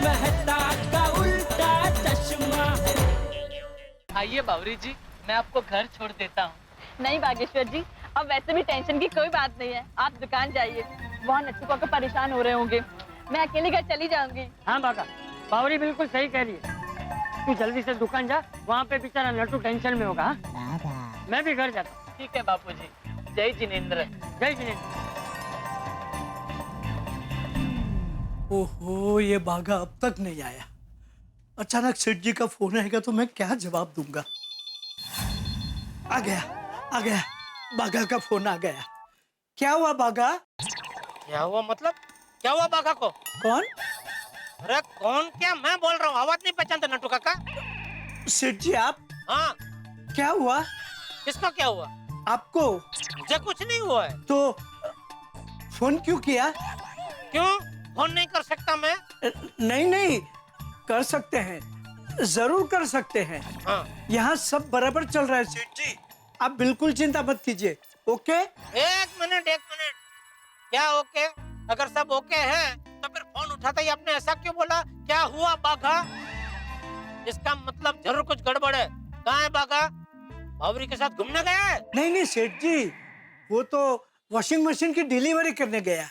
मेहता का उल्टा चश्मा। आइए बावरी जी, मैं आपको घर छोड़ देता हूँ। नहीं बागेश्वर जी, अब वैसे भी टेंशन की कोई बात नहीं है, आप दुकान जाइए। वहाँ नट्टू काका परेशान हो रहे होंगे, मैं अकेले घर चली जाऊंगी। हाँ बाका, बावरी बिल्कुल सही कह रही है। तू जल्दी से दुकान जा, वहाँ पे बेचारा नट्टू टेंशन में होगा। मैं भी घर जाता हूँ। ठीक है बापूजी, जय जिनेंद्र। जय जिनेंद्र। ओहो, ये बाघा अब तक नहीं आया। अचानक सेठ जी का फोन आएगा तो मैं क्या जवाब दूंगा। आ गया, बाघा का फोन आ गया। क्या हुआ बाघा? क्या हुआ मतलब? क्या हुआ बाघा को? कौन? अरे कौन क्या? मैं बोल रहा हूँ, आवाज नहीं पहचानते नट्टू काका? सेठ जी आप? हाँ। क्या हुआ? किसको क्या हुआ? आपको? मुझे कुछ नहीं हुआ है। तो फोन क्यों किया? क्यों? फोन नहीं कर सकता मैं? नहीं, कर सकते हैं, जरूर कर सकते हैं। हाँ। यहाँ सब बराबर चल रहा है सेठ जी, आप बिल्कुल चिंता मत कीजिए। ओके? एक मिनट। क्या ओके? अगर सब ओके है तो फिर फोन उठाते ही आपने ऐसा क्यों बोला? क्या हुआ बाघा? इसका मतलब जरूर कुछ गड़बड़ है। कहाँ है बाघा? बावरी के साथ घूमने गया है? नहीं सेठ जी, वो तो वॉशिंग मशीन की डिलीवरी करने गया।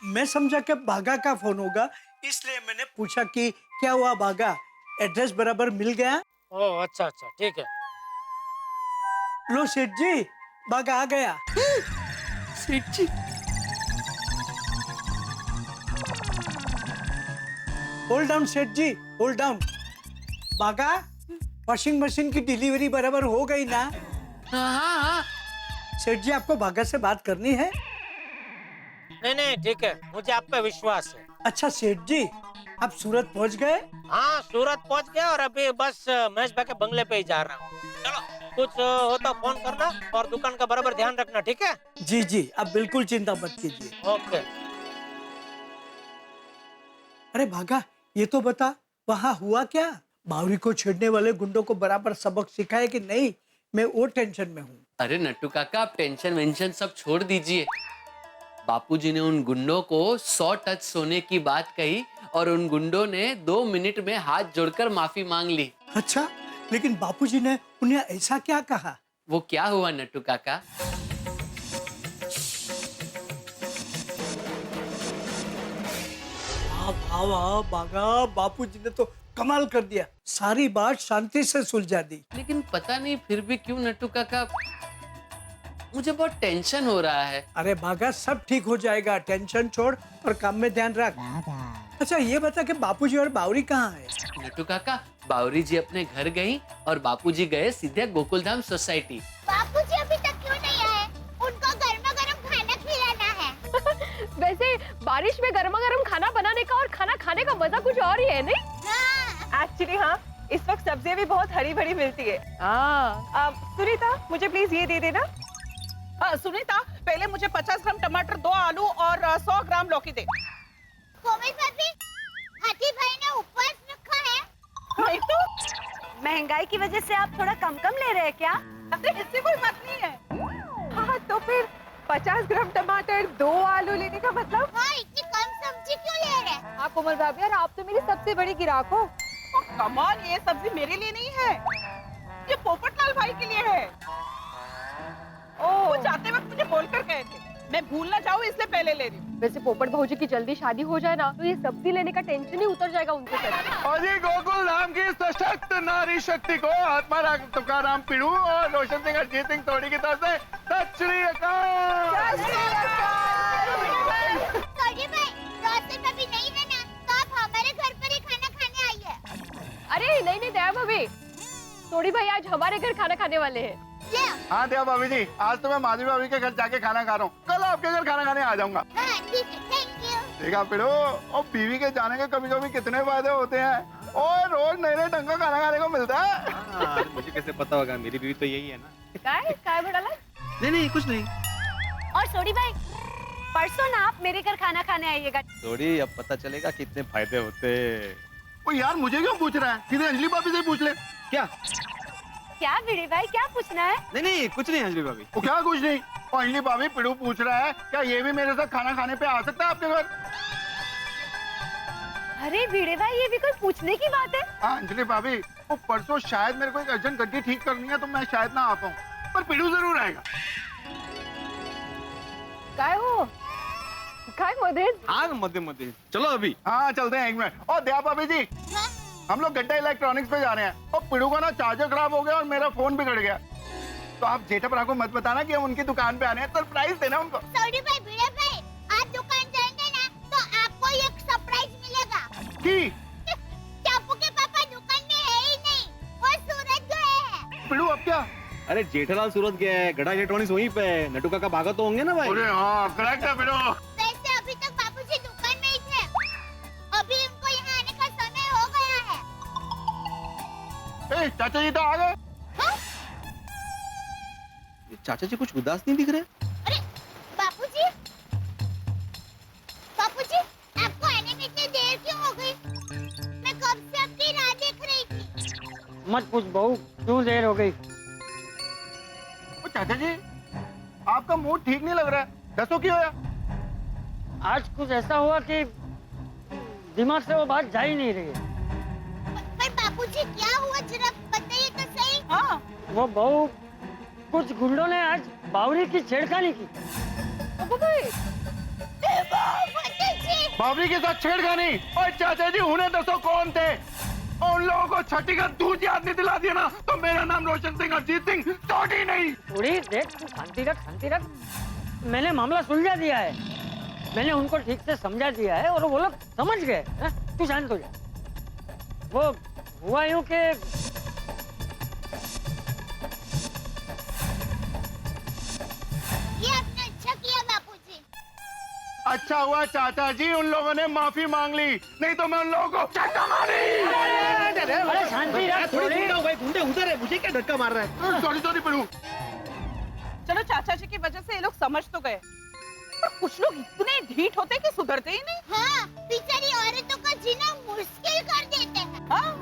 मैं समझा कि बाघा का फोन होगा, इसलिए मैंने पूछा कि क्या हुआ बाघा, एड्रेस बराबर मिल गया? ओह अच्छा, ठीक है। लो सेठ जी, बाघा आ गया। सेठ जी, होल्ड डाउन सेठ जी, होल्ड डाउन। बाघा, वॉशिंग मशीन की डिलीवरी बराबर हो गई ना? हाँ। सेठ जी, आपको बाघा से बात करनी है? नहीं ठीक है, मुझे आप पे विश्वास है। अच्छा सेठ जी, आप सूरत पहुंच गए? हाँ, सूरत पहुंच गया और अभी बस महेश भाई के बंगले पे ही जा रहा हूँ। चलो, कुछ हो तो फोन करना और दुकान का बराबर ध्यान रखना, ठीक है? जी, आप बिल्कुल चिंता मत कीजिए। ओके। अरे भागा, ये तो बता, वहाँ हुआ क्या? बावरी को छेड़ने वाले गुंडों को बराबर सबक सिखाए कि नहीं? मैं वो टेंशन में हूँ। अरे नट्टू काका, आप टेंशन वेंशन सब छोड़ दीजिए। बापूजी ने उन गुंडों को 100 टच सोने की बात कही और उन गुंडों ने 2 मिनट में हाथ जोड़कर माफी मांग ली। अच्छा, लेकिन बापूजी ने उन्हें ऐसा क्या कहा? वो क्या हुआ नट्टू काका? वाह बागा, बापूजी ने तो कमाल कर दिया, सारी बात शांति से सुलझा दी। लेकिन पता नहीं फिर भी क्यों नट्टू काका, मुझे बहुत टेंशन हो रहा है। अरे बागा, सब ठीक हो जाएगा, टेंशन छोड़ और काम में ध्यान रख। अच्छा ये बता कि बापूजी और बावरी कहाँ है? नट्टू काका, बावरी जी अपने घर गई और बापूजी गए सीधे गोकुलधाम सोसाइटी। बापूजी अभी तक क्यों नहीं आए? उनको गर्मा गर्म खाना खिलाना है। वैसे बारिश में गर्मा गर्म खाना बनाने का और खाना खाने का मजा कुछ और ही है, नहीं? एक्चुअली हाँ, इस वक्त सब्जियां भी बहुत हरी भरी मिलती है। सुनीता, मुझे प्लीज ये दे देना। सुनीता, पहले मुझे 50 ग्राम टमाटर, 2 आलू और 100 ग्राम लौकी दे। कोमल भाभी, हाथी भाई ने उपवास रखा है। नहीं तो महंगाई की वजह से आप थोड़ा कम ले रहे हैं क्या? अरे इससे कोई मत नहीं है। हाँ तो फिर 50 ग्राम टमाटर, 2 आलू लेने का मतलब? हाँ, इतनी कम सब्जी क्यों ले रहे हैं? हाँ कोमल भाभी, यार आप तो मेरी सबसे बड़ी गिराक हो। कमाल, ये सब्जी मेरे लिए नहीं है, ये पोपटलाल भाई के लिए है। वो जाते वक्त मुझे बोलकर गए थे, मैं भूल ना जाऊँ इसलिए पहले ले रही हूँ। वैसे पोपट भाऊजी की जल्दी शादी हो जाए ना तो ये सब्जी लेने का टेंशन ही उतर जाएगा उनके सर। अजी गोकुल धाम की सशक्त नारी शक्ति को आत्मा तुकाराम पिड़ू और रोशन सिंह अजीत सिंह तोड़ी की तरफ से सत श्री अकाल। सॉरी भाई, रोशन भाभी नहीं है ना, तो आप हमारे घर पर ही खाना खाने आइए। अरे नहीं दया भाभी, तोड़ी भाई आज हमारे घर खाना खाने वाले हैं। हाँ दया भाभी जी, आज तो मैं माधवी भाभी के घर जाके खाना खा रहा हूँ, कल आपके घर खाना खाने आ जाऊंगा। हाँ, ठीक है, थैंक यू। देखा पिड़ो, और बीवी के जाने के कभी कभी कितने फायदे होते हैं और रोज नए ढंग का खाना खाने को मिलता है। मुझे कैसे पता होगा, मेरी बीवी तो यही है ना। काय बड़ा नहीं कुछ नहीं। और सोडी भाई, परसों ना आप मेरे घर खाना खाने आइएगा। थोड़ी अब पता चलेगा कितने फायदे होते। ओ यार, मुझे क्यों पूछ रहा है? सीधे अंजलि भाभी से पूछ ले। क्या भिड़े भाई, क्या पूछना है? नहीं कुछ नहीं अंजलि भाभी। वो क्या कुछ नहीं? और अंजलि भाभी, पिड़ू पूछ रहा है क्या ये भी मेरे साथ खाना खाने पे आ सकता है आपके घर? अरे भिड़े भाई, ये भी कोई पूछने की बात है? हाँ अंजलि भाभी, वो परसों शायद मेरे को एक अर्जेंट गड्डी ठीक करनी है, तो मैं शायद ना आ पाऊँ, पर पिड़ू जरूर आएगा। काय हो? काय मध्ये? हाँ मध्य मध्य चलो अभी। हाँ चलते हैं, 1 मिनट। और दया भाभी जी, हम लोग गड्ढा इलेक्ट्रॉनिक्स पे जा रहे हैं और पिड़ू का ना चार्जर खराब हो गया और मेरा फोन बिगड़ गया। तो आप जेठापरा को मत बताना कि हम उनकी दुकान पे आने हैं, सरप्राइज देना उनको। सॉरी भाई, भिड़े भाई, आप दुकान जाएंगे ना तो आपको एक सरप्राइज मिलेगा। की चापू के पापा दुकान में है ही नहीं, वो सूरज गए हैं। पिड़ू अब क्या? अरे जेठालाल सूरत गया है, गड़ा इलेक्ट्रॉनिक्स वहीं पे है। नटू काका भागा तो होंगे ना भाई। अरे हाँ करेक्ट है पिड़ू। वैसे अभी तक बाबूजी दुकान में ही थे, अभी उनको यहाँ आने का समय हो गया है। ए, चाचा जी तो आ गए। हाँ? चाचा जी कुछ उदास नहीं दिख रहे। अरे बापूजी, बापूजी, आपको आने में इतनी देर क्यों हो गई? मैं कब से आपकी राह देख रही थी। मत पूछ बहू, क्यों देर हो गई? ओ चाचा जी, आपका मूड ठीक नहीं लग रहा है, दसो क्यों होया? आज कुछ ऐसा हुआ कि दिमाग से वो बात जा ही नहीं रही है। पर बापूजी क्या हुआ, जरा बताइए तो सही। हाँ, वो बहू, कुछ गुंडों ने आज बावरी की छेड़खानी की। बापूजी, बाबरी के साथ छेड़खानी? और चाचा जी उन्हें दसो कौन थे? और उन लोगों को छठी का दूध याद नहीं दिला दिया ना तो मेरा नाम रोशन सिंह अजीत सिंह चोटी नहीं। थोड़ी देख, तू शांति रख, शांति रख। मैंने मामला सुलझा दिया है, मैंने उनको ठीक से समझा दिया है और वो लोग समझ गए हैं? तू शांत हो जा। वो हुआ यूं कि ये आपने अच्छा किया बापूजी। अच्छा हुआ चाचा जी उन लोगों ने माफी मांग ली, नहीं तो मैं उन लोगों को चट्टा मारी। अरे शांति रख थोड़ी। भाई गुंडे उधर है, मुझे क्या धक्का मार रहा है? Sorry sorry Pidu. चलो चाचा जी की वजह से ये लोग समझ तो गए, पर कुछ लोग इतने ढीठ होते कि सुधरते ही नहीं। हाँ, बेचारी औरतों का जीना मुश्किल कर देते हैं। हाँ,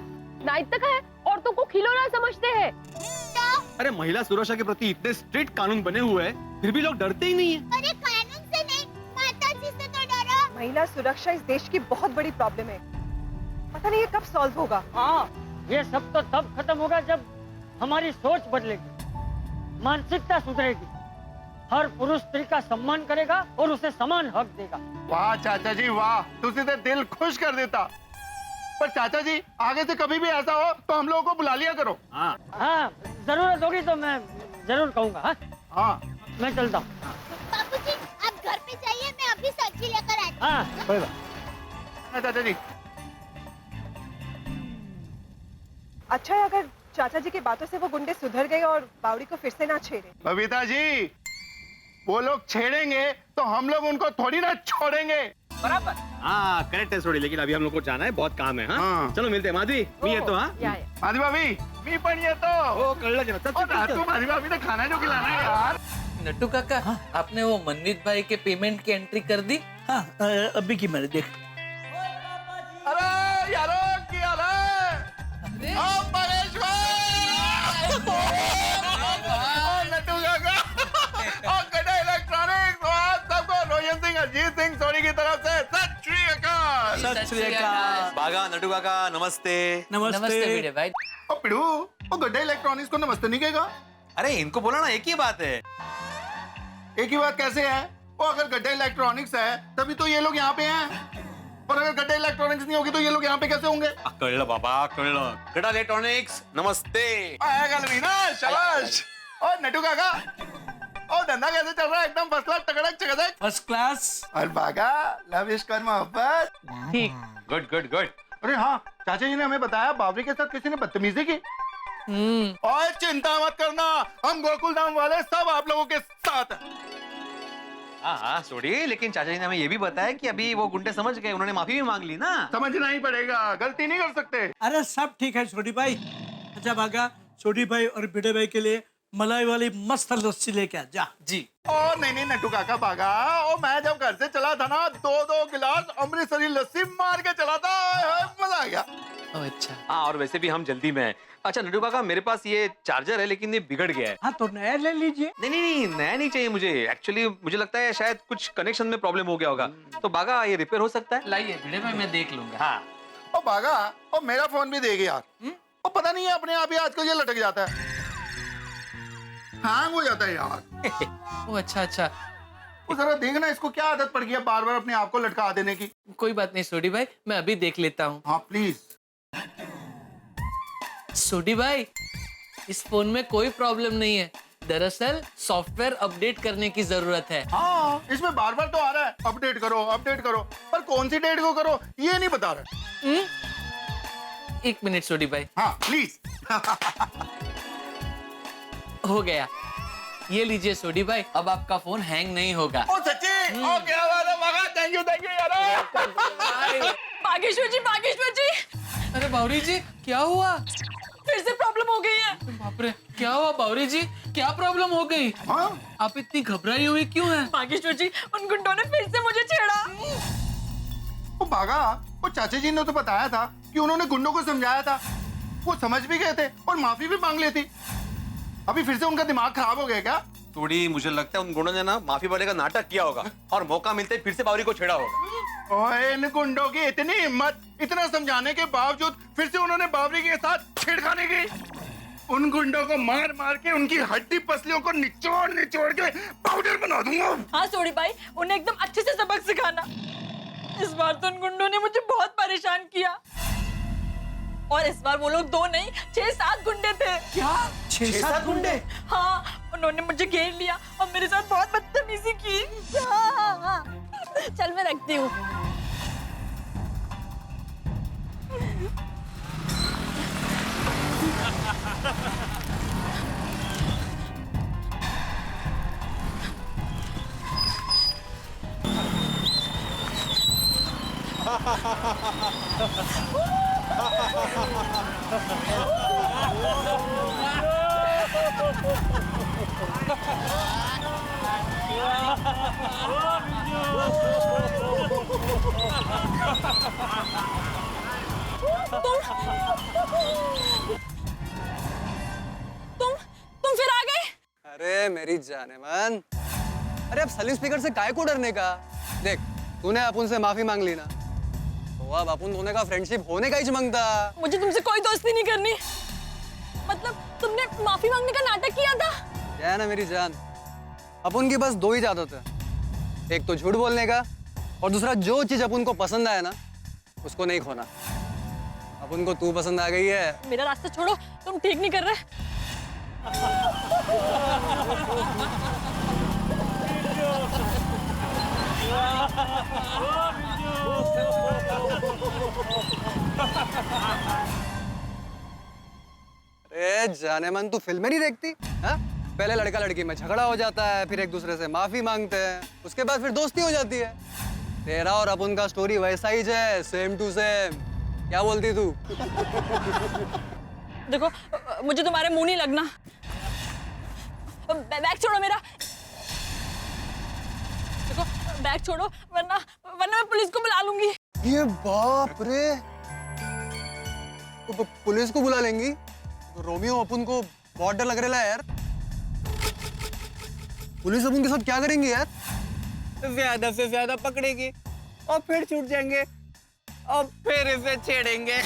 नाइट है, औरतों को खिलौना समझते हैं। तो अरे महिला सुरक्षा के प्रति इतने स्ट्रिक्ट कानून बने हुए हैं, फिर भी लोग डरते ही नहीं है। अरे कानून से नहीं, माता जी से तो डरो। महिला सुरक्षा इस देश की बहुत बड़ी प्रॉब्लम है, पता नहीं ये कब सॉल्व होगा। हाँ, ये सब तो तब खत्म होगा जब हमारी सोच बदलेगी, मानसिकता सुधरेगी, हर पुरुष स्त्री का सम्मान करेगा और उसे समान हक देगा। वाह चाचा जी वाह, तुझे तो दिल खुश कर देता। पर चाचा जी आगे से कभी भी ऐसा हो तो हम लोगों को बुला लिया करो। हाँ हाँ, जरूरत होगी तो मैं जरूर कहूँगा। हाँ, हाँ मैं चलता हूँ। बापूजी, आप घर पे जाइए, मैं अभी सब्जी लेकर आती हूँ। हाँ, कोई बात। हाँ, चाचा जी। अच्छा है अगर चाचा जी की बातों से वो गुंडे सुधर गए और बावड़ी को फिर से ना छेड़े। बबीता जी, वो लोग छेड़ेंगे तो हम लोग उनको थोड़ी ना छोड़ेंगे। बराबर। हाँ करेक्ट है थोड़ी, लेकिन अभी हम लोग को जाना है, बहुत काम है। हाँ, हाँ। चलो मिलते हैं माधवी। मी येतो हाँ। माधवी भाभी, मी पण येतो। ओ कळलं की ना, चल, चल, चल। माधवी भाभी ने खाना जो खिलाना है यार। नट्टू काका, आपने वो मनमीत भाई के पेमेंट की एंट्री कर दी? हाँ, अभी की मैंने देख। अरे यारो की अरे ओ परेश भाई, ओ नट्टू काका, ओ गड्ढा इलेक्ट्रॉनिक्स, और सबको रोशन सिंह अजीत सिंह सोनी की तरफ से सत श्री अकाल। सत श्री अकाल। बागा नटू काका नमस्ते। नमस्ते भिड़े भाई। ओ पिड़ू, वो गड्ढा इलेक्ट्रॉनिक्स को नमस्ते नहीं कहेगा? अरे इनको बोला ना एक ही बात है। एक ही बात कैसे है? वो अगर गड्ढा इलेक्ट्रॉनिक्स है तभी तो ये लोग यहाँ पे हैं, और अगर गड्ढा इलेक्ट्रॉनिक्स नहीं होगी तो ये लोग यहाँ पे कैसे होंगे? कळलं बाबा कळलं। गड़ा इलेक्ट्रॉनिक्स नमस्ते। गलवीना शाबाश। ओ नटू काका, ओ धंधा कैसे चल रहा है? एकदम फर्स्ट क्लास, तगड़क चकदक। First class. और बागा, लव इश्क और मोहब्बत। ठीक। Good good good. अरे हाँ, चाचा जी ने हमें बताया बावरी के साथ किसी ने बदतमीजी की। और चिंता मत करना, हम गोकुल धाम वाले सब आप लोगों के साथ हैं। हाँ छोड़िए, लेकिन चाचा जी ने हमें ये भी बताया कि अभी वो गुंडे समझ गए, उन्होंने माफी भी मांग ली ना। समझना ही पड़ेगा, गलती नहीं कर सकते। अरे सब ठीक है छोटी भाई। अच्छा भागा, छोटी भाई और बिडे भाई के लिए मलाई वाली मस्त लस्सी लेके आ जा। जी। ओ नहीं नट्टू काका भागा, ओ मैं जब घर से चला था ना, 2-2 गिलास अमृतसरी लस्सी मार के चला था, मजा आ गया। ओह, अच्छा। हाँ, और वैसे भी हम जल्दी में हैं। अच्छा नड्डू काका, मेरे पास ये चार्जर है लेकिन ये बिगड़ गया है। हाँ तो नया ले लीजिए। नहीं नहीं नहीं, नया नहीं चाहिए मुझे। एक्चुअली मुझे लगता है शायद कुछ कनेक्शन में प्रॉब्लम हो गया होगा। तो बागा, ये रिपेयर हो सकता है? लाइए भिड़े भाई, मैं देख लूंगा। हाँ। ओ बागा, ओ मेरा फोन भी देगी यार। ओ पता नहीं है, अपने आप ही आजकल ये लटक जाता है, हैंग हो जाता है यार। ओह, अच्छा अच्छा। वो जरा देखना, इसको क्या आदत पड़ गई है बार बार अपने आप को लटका देने की। कोई बात नहीं सोडी भाई, मैं अभी देख लेता हूँ। हाँ प्लीज। सोडी भाई, इस फोन में कोई प्रॉब्लम नहीं है। दरअसल सॉफ्टवेयर अपडेट करने की जरूरत है। हाँ, इसमें बार बार तो आ रहा है अपडेट करो, पर कौन सी डेट को करो ये नहीं बता रहा। एक मिनट सोडी भाई। हाँ प्लीज। हो गया, ये लीजिए सोडी भाई, अब आपका फोन हैंग नहीं होगा। ओ सच्ची? ओ क्या बात है बागा, थैंक यू यार। बागेश्वर जी अरे बावरी जी, क्या हुआ? फिर से प्रॉब्लम हो गई है। बाप रे, क्या हुआ बावरी जी? क्या प्रॉब्लम हो गई? हाँ? आप इतनी घबराई हुई क्यों हैं? बागेश्वर जी, उन गुंडों ने फिर से मुझे छेड़ा। ओ बागा, वो चाचा जी ने तो बताया था कि उन्होंने गुंडों को समझाया था, वो समझ भी गए थे और माफी भी मांग ली थी। अभी फिर से उनका दिमाग खराब हो गया क्या? थोड़ी मुझे लगता है उन गुंडों ने ना माफी वाले का नाटक किया होगा और मौका मिलते ही फिर से बावरी को छेड़ा होगा। ओए, इन गुंडों की इतनी हिम्मत, इतना समझाने के बावजूद फिर से उन्होंने बावरी के साथ छेड़खानी की। उन गुंडों को मार मार के उनकी हड्डी पसलियों को निचोड़ निचोड़ के पाउडर बना दूंगा। हाँ सोडी भाई, उन्हें एकदम अच्छे से सबक सिखाना। इस बार तो उन गुंडों ने मुझे बहुत परेशान किया, और इस बार वो लोग 2 नहीं 6-7 गुंडे थे। क्या 6-7 गुंडे? हाँ, उन्होंने मुझे घेर लिया और मेरे साथ बहुत बदतमीजी की। चल मैं रखती हूँ। तुम फिर आ गए? अरे मेरी जानेमान, अरे अब सलीम स्पीकर से काय को डरने का? देख, तूने अपुन से माफी मांग ली ना, तो अब अपुन दोनों का फ्रेंडशिप होने का ही मांगता। मुझे तुमसे कोई दोस्ती नहीं करनी। मतलब तुमने माफी मांगने का नाटक किया था? क्या है ना मेरी जान, अपुन की बस 2 ही आदत है, एक तो झूठ बोलने का, और दूसरा जो चीज अपुन को पसंद आए ना उसको नहीं खोना। अपुन को तू पसंद आ गई है। मेरा रास्ता छोड़ो, तुम ठीक नहीं कर रहे। अरे जाने मन, तू फिल्में नहीं देखती? हाँ? पहले लड़का लड़की में झगड़ा हो जाता है, फिर एक दूसरे से माफी मांगते हैं, उसके बाद फिर दोस्ती हो जाती है। तेरा और अपुन का स्टोरी वैसा ही है, सेम टू सेम। क्या बोलती तू? देखो, मुझे तुम्हारे मुंह नहीं लगना। बैग छोड़ो मेरा। देखो, बैग छोड़ो, वरना मैं पुलिस को बुला लूंगी। ये बाप रे, तो पुलिस को बुला लेंगी? तो रोमियो अपुन को बहुत डर लग रहा है यार। पुलिस अपुन के साथ क्या करेंगी यार? ज्यादा से ज्यादा पकड़ेगी और फिर छूट जाएंगे और फिर इसे छेड़ेंगे।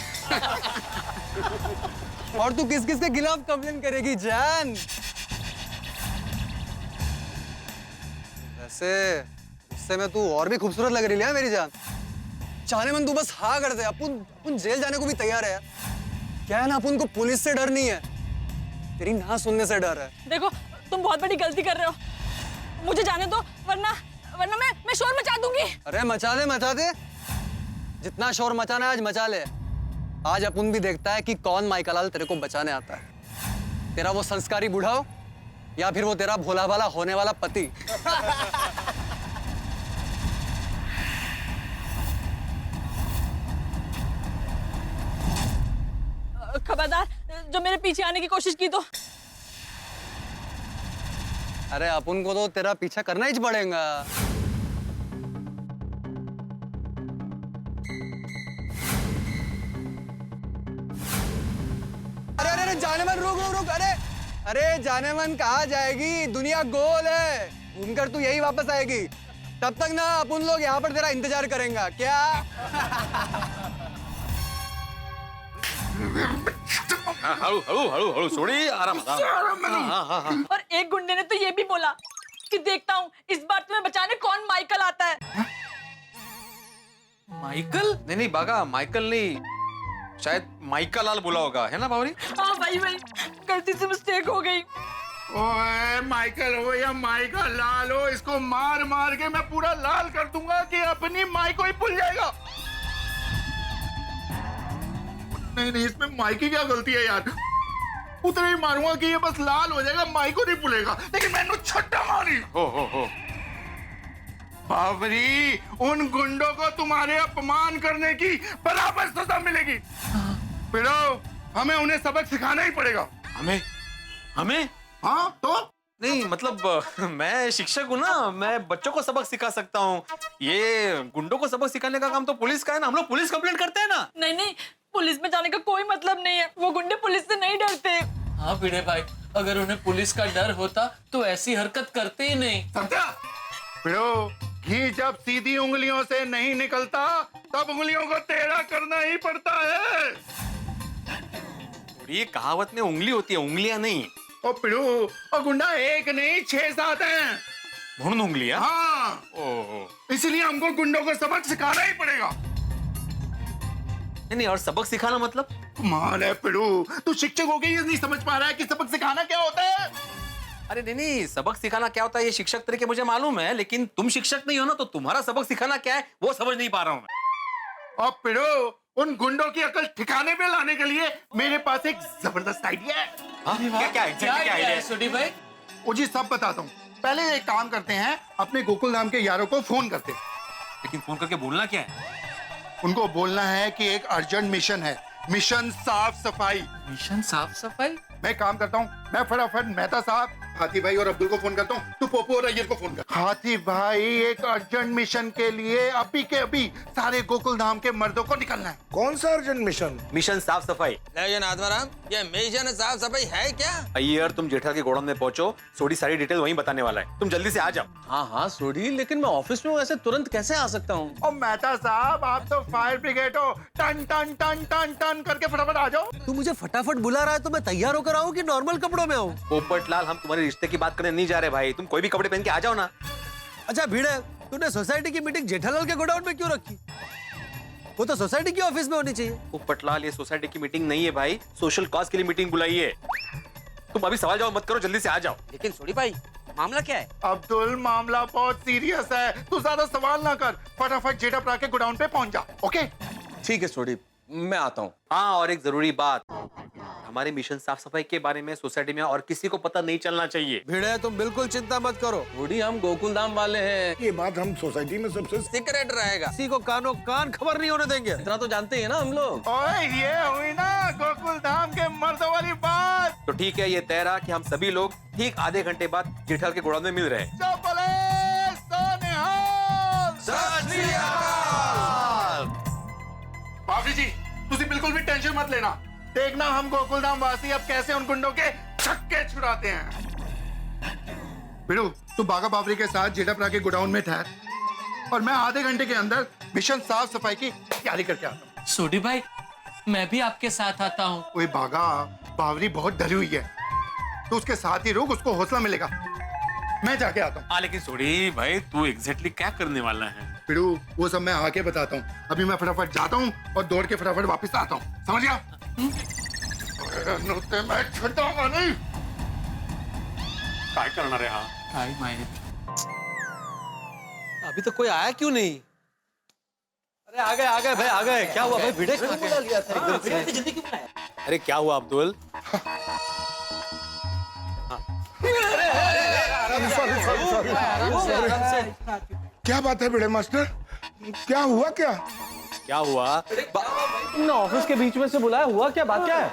और तू किस किस के खिलाफ कंप्लेन करेगी जान? वैसे इससे में तू और भी खूबसूरत लग रही है मेरी जान। चाहने मन तू बस हाँ कर दे, अपुन जेल जाने को भी तैयार है यार। क्या है ना, अपुन को पुलिस से डर नहीं है, तेरी ना सुनने से डर है। देखो, तुम बहुत बड़ी गलती कर रहे हो, मुझे जाने दो, वरना मैं शोर मचा दूंगी। अरे मचा दे, जितना शोर मचाना है आज मचा ले। आज अपुन भी देखता है कि कौन माइकलाल तेरे को बचाने आता है, तेरा वो संस्कारी बूढ़ा हो या फिर वो तेरा भोला भाला होने वाला पति। खबरदार, जो मेरे पीछे आने की कोशिश की तो। अरे अपुन को तो तेरा पीछा करना ही पड़ेगा। अरे जाने मन, रुक रुक रुक। अरे जाने मन कहाँ जाएगी, दुनिया गोल है, घूमकर तू यही वापस आएगी। तब तक ना अपन लोग यहाँ पर तेरा इंतजार करेंगे क्या? हळू हळू हळू हळू सोडी, आराम आराम। और एक गुंडे ने तो ये भी बोला कि देखता हूँ इस बार तुम्हें बचाने कौन माइकल आता है। माइकल? नहीं बागा, माइकल नहीं, शायद माइका लाल बोला होगा, है ना बावरी? हाँ भाई गलती से मिस्टेक हो गई। ओए माइकल हो या माइका लाल हो, इसको मार मार के मैं पूरा लाल कर दूंगा कि अपनी माई को ही भूल जाएगा। नहीं नहीं, इसमें माई की क्या गलती है यार? उतना ही मारूंगा कि ये बस लाल हो जाएगा, माई को नहीं भूलेगा, लेकिन मैंने छट्टा मारी। हो बावरी, उन गुंडों को तुम्हारे अपमान करने की बराबर सजा मिलेगी। पिरो, हमें उन्हें सबक सिखाना ही पड़ेगा। हमें? हाँ तो नहीं मतलब मैं शिक्षक हूँ ना, मैं बच्चों को सबक सिखा सकता हूँ। ये गुंडों को सबक सिखाने का काम तो पुलिस का है ना, हम लोग पुलिस कंप्लेंट करते हैं ना। नहीं, पुलिस में जाने का कोई मतलब नहीं है, वो गुंडे पुलिस से नहीं डरते। हाँ भिड़े भाई, अगर उन्हें पुलिस का डर होता तो ऐसी हरकत करते ही नहीं। समझा? पिरो, घी जब सीधी उंगलियों से नहीं निकलता तब उंगलियों को टेढ़ा करना ही पड़ता है। ये कहावत में उंगली होती है, उंगलियां नहीं। ओ पिड़ू, और गुंडा एक नहीं 6-7 हैं। भुन उंगलियां? हाँ, ओहो। इसलिए हमको गुंडों को सबक सिखाना ही पड़ेगा। नहीं, और सबक सिखाना मतलब? कमाल है पिड़ू, तू शिक्षक हो गई, ये नहीं समझ पा रहा है कि सबक सिखाना क्या होता है? अरे नहीं, सबक सिखाना क्या होता है ये शिक्षक तरीके मुझे मालूम है, लेकिन तुम शिक्षक नहीं हो ना, तो तुम्हारा सबक सिखाना क्या है वो समझ नहीं पा रहा हूँ मैं। और पिड़ू, उन गुंडों की अकल ठिकाने पे लाने के लिए मेरे पास एक जबरदस्त आइडिया है। क्या आइडिया है सोडी भाई? वो जी सब बताता हूँ। पहले एक काम करते हैं, अपने गोकुल धाम के यारों को फोन करते हैं। लेकिन फोन करके बोलना क्या है? उनको बोलना है कि एक अर्जेंट मिशन है, मिशन साफ सफाई। मिशन साफ सफाई? मैं काम करता हूँ, मैं फटाफट मेहता साहब, हाथी भाई और अब्दुल को फोन करता हूँ, तू पोपो और अय्यर को फोन कर। हाथी भाई, एक अर्जेंट मिशन के लिए अभी के अभी सारे गोकुल धाम के मर्दों को निकलना है। कौन सा अर्जेंट मिशन? मिशन साफ सफाई। आत्माराम, ये मिशन साफ सफाई है क्या? अय्यर, तुम जेठा के गोडाउन में पहुंचो, सोडी सारी डिटेल वहीं बताने वाला है, तुम जल्दी से आ जाओ। हाँ सोडी, लेकिन मैं ऑफिस में ऐसे तुरंत कैसे आ सकता हूँ? और मेहता साहब, आप तो फायर ब्रिगेड हो, टन टन टन टन टन करके फटाफट आ जाओ। तू मुझे फटाफट बुला रहा है तो मैं तैयार होकर आऊँ कि नॉर्मल कपड़ों में आऊँ? पोपटलाल, हम तुम्हारे रिश्ते की बात करने नहीं जा रहे भाई, तुम कोई भी कपड़े पहन के आ जाओ ना। अच्छा भिड़े, तूने सोसाइटी की मीटिंग जेठालाल के गोडाउन में क्यों रखी? वो तो सोसाइटी की ऑफिस में होनी चाहिए। पोपटलाल, ये सोसाइटी की मीटिंग नहीं है भाई, सोशल कॉज के लिए मीटिंग बुलाई है। तुम अभी सवाल जवाब मत करो, जल्दी से आ जाओ। लेकिन सोडी भाई, मामला क्या है? अब्दुल, मामला बहुत सीरियस है, तू ज्यादा सवाल ना कर, फटाफट जेठाप्रा के गोडाउन पे पहुंच जा। ओके? ठीक है सोडी, मैं आता हूँ। हाँ, और एक जरूरी बात, हमारे मिशन साफ सफाई के बारे में सोसाइटी में और किसी को पता नहीं चलना चाहिए। भिड़े, तुम बिल्कुल चिंता मत करो, थोड़ी हम गोकुल धाम वाले हैं, ये बात हम सोसाइटी में सबसे सीक्रेट रहेगा, किसी को कानो कान खबर नहीं होने देंगे, इतना तो जानते हैं ना हम लोग। ओए, ये हुई ना गोकुल धाम के मर्दों वाली बात। तो ठीक है, ये तय रहा कि हम सभी लोग ठीक आधे घंटे बाद जेठाल के गोडाउन में मिल रहे हैं। बाबरी जी, तुसी बिल्कुल भी टेंशन मत लेना, देखना हम गोकुल धाम वासी अब कैसे उन गुंडों के छक्के छुड़ाते हैं। बिड़ू, तू बागा बाबरी के साथ जेठाप्रा के गोडाउन में ठहर, और मैं आधे घंटे के अंदर मिशन साफ सफाई की तैयारी करके आता हूँ। सोडी भाई, मैं भी आपके साथ आता हूँ। ओए बागा, बावरी बहुत डरी हुई है, तो उसके साथ ही रुक, उसको हौसला मिलेगा। मैं जाके आता हूँ। लेकिन सोडी भाई, तू एग्जैक्टली क्या करने वाला है? बिड़ू, वो सब मैं आके बताता हूँ, अभी मैं फटाफट जाता हूँ और दौड़ के फटाफट वापस आता हूँ, समझ गया? नुकते मैं छूटूंगा नहीं। काय करना रे? हाँ, हाय माहिर, अभी तक कोई आया क्यों नहीं? अरे आ गए भाई, आ गए। क्या हुआ भाई, भिड़े क्यों बुला लिया था एकदम से? जल्दी क्यों बुलाया? अरे क्या हुआ अब्दुल? क्या बात है बड़े मास्टर, क्या हुआ? क्या क्या हुआ? तुमने ऑफिस के बीच में से बुलाया, हुआ क्या? बात क्या है?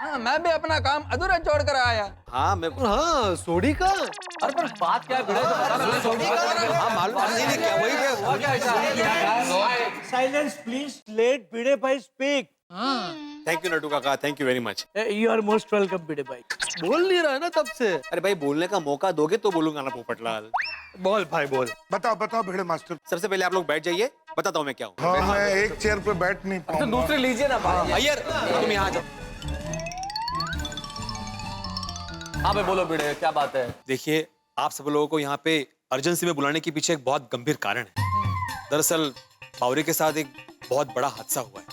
हाँ, मैं भी अपना काम अधूरा छोड़ कर आया। हाँ मैं हाँ सोडी का अरे पर बात क्या है भिड़े तो बता ना। सोडी का हाँ मालूम नहीं क्या वही क्या हुआ क्या ऐसा। साइलेंस प्लीज, लेट भिड़े भाई स्पीक। थैंक यू नटू काका, thank you very much. You are most welcome Bhide भाई। बोल नहीं रहा है ना तब से। अरे भाई बोलने का मौका दोगे तो बोलूंगा ना पोपटलाल। बोल भाई बोल। बताओ बताओ भिड़े मास्टर। सबसे पहले आप लोग बैठ जाइए, बताता हूँ मैं क्या हूँ। हाँ मैं एक चेयर पे बैठ नहीं तो पाऊंगा। दूसरे लीजिए ना भाई। अय्यर तुम यहाँ जाओ। हाँ भाई बोलो भिड़े क्या बात है। देखिए आप सब लोगों को यहाँ पे अर्जेंसी में बुलाने के पीछे एक बहुत गंभीर कारण है। दरअसल बावरी के साथ एक बहुत बड़ा हादसा हुआ है।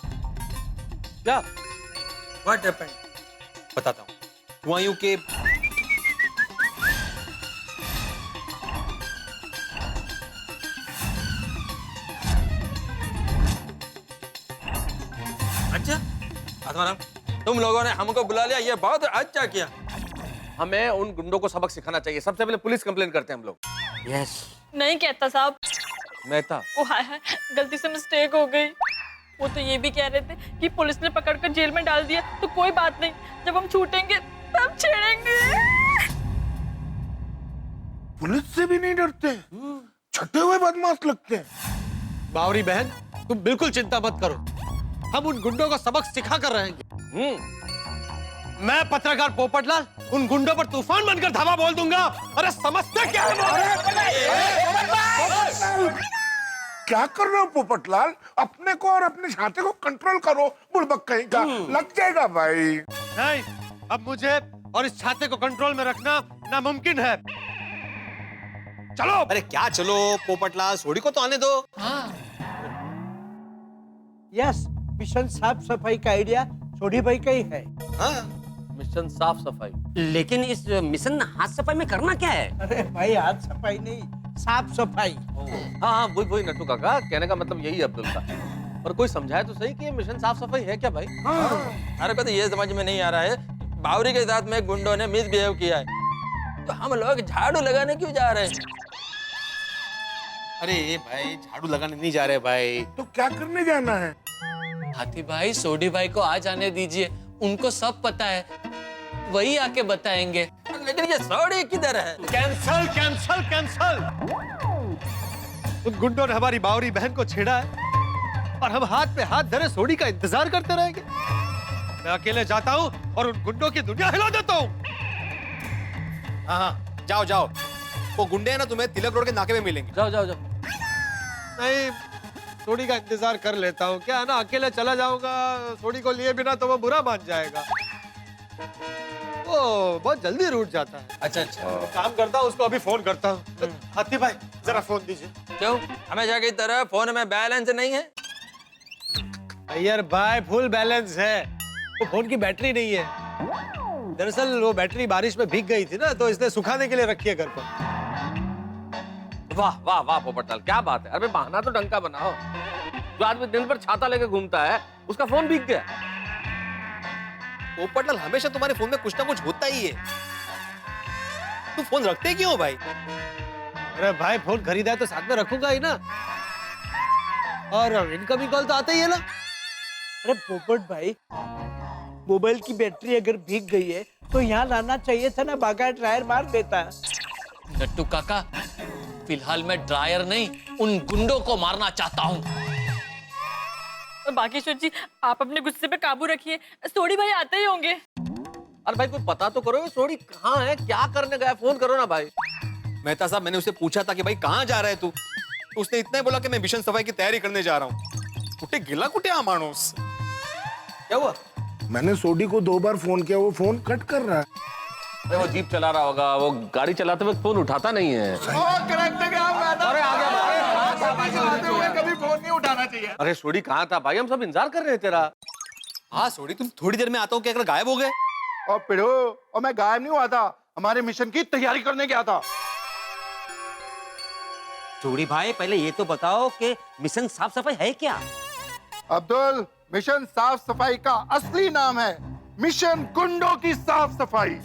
क्या व्हाट हैपेंड? बताता हूँ। हुआ यूं कि अच्छा आत्माराम तुम लोगों ने हमको बुला लिया ये बहुत अच्छा किया। हमें उन गुंडों को सबक सिखाना चाहिए। सबसे पहले पुलिस कंप्लेन करते हैं हम लोग। यस नहीं कहता साहब। मेहता ओ हाय हाय, गलती से मिस्टेक हो गई। वो तो ये भी कह रहे थे कि पुलिस ने पकड़कर जेल में डाल दिया तो कोई बात नहीं, जब हम छूटेंगे तब छेड़ेंगे। पुलिस से भी नहीं डरते, छठे हुए बदमाश लगते हैं। बावरी बहन तुम बिल्कुल चिंता मत करो, हम उन गुंडों को सबक सिखा कर रहेंगे। मैं पत्रकार पोपटलाल उन गुंडों पर तूफान बनकर धावा बोल दूंगा। अरे समझते क्या है? क्या कर रहे हो पोपटलाल? अपने को और अपने छाते को कंट्रोल करो, बुड़बक कहीं का लग जाएगा भाई। नहीं, अब मुझे और इस छाते को कंट्रोल में रखना नामुमकिन है। चलो। अरे क्या चलो पोपटलाल, सोडी को तो आने दो। यस, मिशन साफ सफाई का आइडिया सोडी भाई का ही है। मिशन साफ सफाई। लेकिन इस मिशन हाथ सफाई में करना क्या है? अरे भाई हाथ सफाई नहीं, साफ सफाई। हाँ हाँ वही नट्टू काका कहने का मतलब यही है अब्दुल का। पर कोई समझाए तो सही कि ये मिशन साफ सफाई है क्या भाई? अरे को तो ये समझ में नहीं आ रहा है, बावरी के साथ में गुंडों ने मिसबिहेव किया है तो हम लोग झाड़ू लगाने क्यों जा रहे हैं? अरे भाई झाड़ू लगाने नहीं जा रहे भाई। तो क्या करने जाना है? हाथी भाई सोडी भाई को आ जाने दीजिए, उनको सब पता है, वही आके बताएंगे। लेकिन ये सोडी किधर है? Cancel cancel cancel. उन गुंडों ने हमारी बावरी बहन को छेड़ा है और हम हाथ पे हाथ धरे सोडी का इंतजार करते रहेंगे। मैं अकेले जाता हूँ और उन गुंडों की दुनिया हिला देता हूँ। हाँ जाओ जाओ, वो गुंडे हैं ना तुम्हें तिलक रोड के नाके में मिलेंगे। जाओ जाओ जाओ। नहीं, सोडी का इंतजार कर लेता हूँ। क्या है ना, अकेले चला जाऊंगा सोडी को लिए बिना तो वो बुरा मान जाएगा। वो बहुत जल्दी रूठ जाता है। अच्छा अच्छा काम करता हूँ, उसको अभी फोन करता हूँ। हाथी भाई जरा फोन दीजिए। क्यों हमेशा की तरह फोन में बैलेंस नहीं है? अय्यर भाई फुल बैलेंस है, वो फोन की बैटरी नहीं है। दरअसल वो बैटरी बारिश में भीग गई थी ना, तो इसलिए सुखाने के लिए रखी है घर पर। वाह वाह वाह पोपटलाल क्या बात है। अरे बहाना तो ढंग का बनाओ। जो आदमी दिन भर छाता लेके घूमता है उसका फोन भीग गया। पोपटलाल हमेशा तुम्हारे फोन में कुछ ना कुछ होता ही है, तुम फोन रखते क्यों हो भाई? अरे भाई फोन खरीदा है तो साथ में रखूंगा ही ना, और इनकमिंग कॉल तो आता ही है ना। अरे पोपट भाई, मोबाइल की बैटरी अगर भीग गई है तो यहाँ लाना चाहिए था ना, बागा ड्रायर मार देता। नट्टू काका फिलहाल मैं ड्रायर नहीं, उन गुंडों को मारना चाहता हूँ। बागेश्वर जी आप अपने गुस्से पे काबू रखिए, सोडी भाई आते ही होंगे। अरे भाई कुछ पता तो करो सोडी कहाँ है, क्या करने गया? फोन करो ना भाई। मेहता साहब मैंने उसे पूछा था कि भाई कहाँ जा रहा है तू, तो उसने इतना ही बोला कि मैं मिशन सफाई की तैयारी करने जा रहा हूँ। कुटे गिला कुटे आ मानूस। क्या हुआ? मैंने सोडी को 2 बार फोन किया, वो फोन कट कर रहा है। अरे वो जीप चला रहा होगा, वो गाड़ी चलाते वक्त फोन उठाता नहीं है। अरे आ गया, कभी फोन नहीं उठाना चाहिए। अरे सोडी कहाँ था भाई, हम सब इंतजार कर रहे हैं तेरा। हाँ सोडी तुम थोड़ी देर में आता हूँ क्या गायब हो गए? और पिढ़ो, और मैं गायब नहीं हुआ था, हमारे मिशन की तैयारी करने गया था। चूड़ी भाई पहले ये तो बताओ कि मिशन साफ सफाई है क्या? अब्दुल, मिशन साफ सफाई का असली नाम है मिशन गुंडों की साफ सफाई।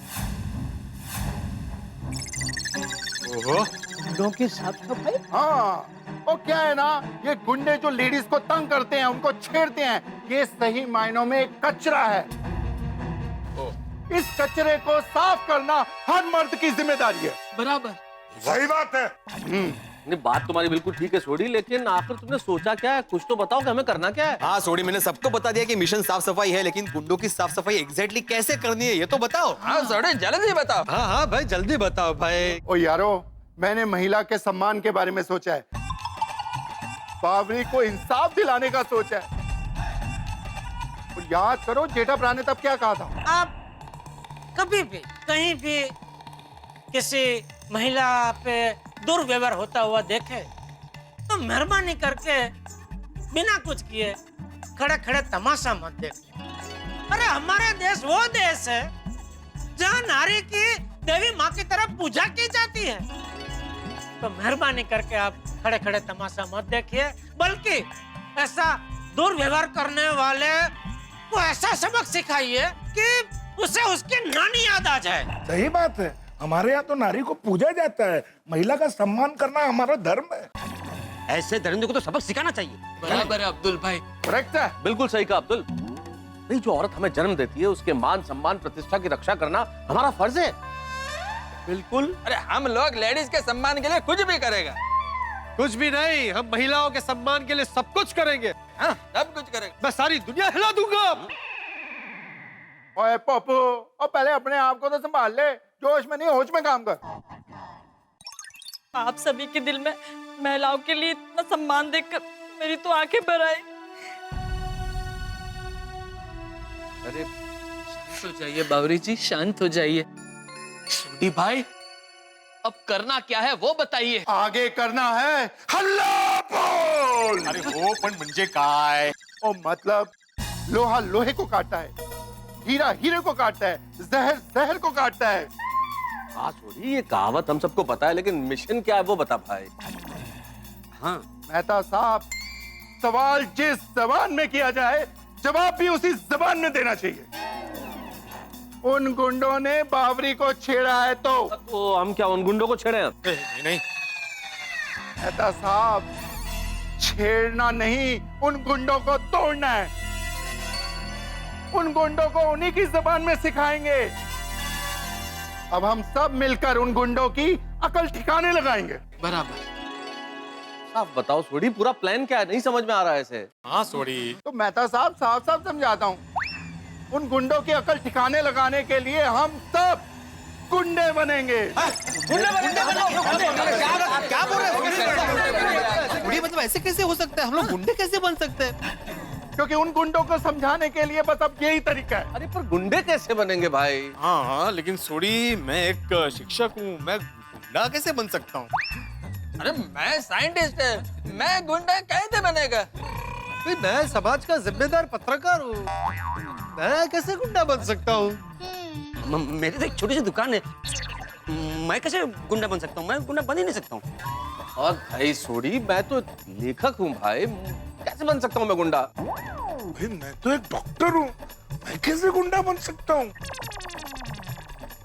गुंडों की साफ सफाई? हाँ, वो क्या है ना, ये गुंडे जो लेडीज को तंग करते हैं, उनको छेड़ते हैं, ये सही मायनों में कचरा है। इस कचरे को साफ करना हर मर्द की जिम्मेदारी है। बराबर। सही बात है। नहीं, बात तुम्हारी बिल्कुल ठीक है सोडी, लेकिन आखिर तुमने सोचा क्या है? कुछ तो बताओ कि हमें करना क्या है। हाँ सोडी, मैंने सबको बता दिया कि मिशन साफ सफाई है, लेकिन गुंडों की साफ सफाई एग्जैक्टली कैसे करनी है ये तो बताओ। हाँ सोडी, जल्दी बताओ। हाँ हाँ भाई जल्दी बताओ भाई। ओ यारो, मैंने महिला के सम्मान के बारे में सोचा है, बावरी को इंसाफ दिलाने का सोचा है। और याद करो जेठाभरा ने तब क्या कहा था। आप कभी भी कहीं भी किसी महिला पे दुर्व्यवहार होता हुआ देखे तो मेहरबानी करके बिना कुछ किए खड़े खड़े तमाशा मत देखे। अरे हमारे देश वो देश है जहाँ नारी की देवी माँ की तरफ पूजा की जाती है, तो मेहरबानी करके आप खड़े खड़े तमाशा मत देखिए, बल्कि ऐसा दुर्व्यवहार करने वाले को ऐसा सबक सिखाइए कि उसे उसकी नानी याद आ जाए। सही बात है, हमारे यहाँ तो नारी को पूजा जाता है, महिला का सम्मान करना हमारा धर्म है। ऐसे दरिंदे को तो सबक सिखाना चाहिए। बराबर है अब्दुल भाई। करेक्ट है। बिल्कुल सही कहा अब्दुल। नहीं, जो औरत हमें जन्म देती है उसके मान सम्मान प्रतिष्ठा की रक्षा करना हमारा फर्ज है। बिल्कुल। अरे हम लोग लेडीज के सम्मान के लिए कुछ भी करेगा। कुछ भी नहीं, हम महिलाओं के सम्मान के लिए सब कुछ करेंगे। हाँ, सब कुछ करेगा। मैं सारी दुनिया हिला दूंगा। ओए पप्पू, और पहले अपने आप को तो संभाल ले, जोश में नहीं होश में काम कर। आप सभी के दिल में महिलाओं के लिए इतना सम्मान देखकर मेरी तो आंखें भर आई। अरे शांत हो जाइए बावरी जी, शांत हो जाइए। सोडी भाई, अब करना क्या है वो बताइए। आगे करना है हल्ला बोल। अरे हो पण म्हणजे काय? ओ मतलब लोहा लोहे को काटता है, हीरा हीरे को काटता है, जहर जहर को काटता है। हाँ सोडी, ये कहावत हम सबको पता है, लेकिन मिशन क्या है वो बता भाई। हाँ मेहता साहब, सवाल जिस जबान में किया जाए जवाब भी उसी जबान में देना चाहिए। उन गुंडों ने बावरी को छेड़ा है तो हम क्या उन गुंडों को छेड़े हैं? नहीं। मेहता साहब, छेड़ना नहीं, उन गुंडों को तोड़ना है। उन गुंडों को उन्हीं की जबान में सिखाएंगे। अब हम सब मिलकर उन गुंडों की अकल ठिकाने लगाएंगे। बराबर। साफ बताओ सोडी, पूरा प्लान क्या है? नहीं समझ में आ रहा है इसे। हाँ सोडी। तो मेहता साहब साफ साफ समझाता हूँ, उन गुंडों की अकल ठिकाने लगाने के लिए हम सब गुंडे बनेंगे। क्या बोल रहे हो? मतलब ऐसे कैसे हो सकता है? हम लोग गुंडे कैसे बन सकते हैं? क्योंकि उन गुंडों को समझाने के लिए बस अब यही तरीका है। अरे पर गुंडे कैसे बनेंगे भाई? हाँ, लेकिन सोडी, मैं एक शिक्षक हूँ, मैं गुंडा कैसे बन सकता हूँ? अरे मैं साइंटिस्ट है, मैं गुंडा कैसे बनेगा? भाई मैं समाज का जिम्मेदार पत्रकार हूँ, मैं कैसे गुंडा बन सकता हूँ? मेरी तो एक छोटी सी दुकान है, मैं कैसे गुंडा बन सकता हूँ? मैं गुंडा बन ही नहीं सकता हूँ। और भाई सोडी, मैं तो लेखक हूँ भाई, कैसे बन सकता हूँ मैं गुंडा? भाई मैं तो एक डॉक्टर हूँ, मैं कैसे गुंडा बन सकता हूँ?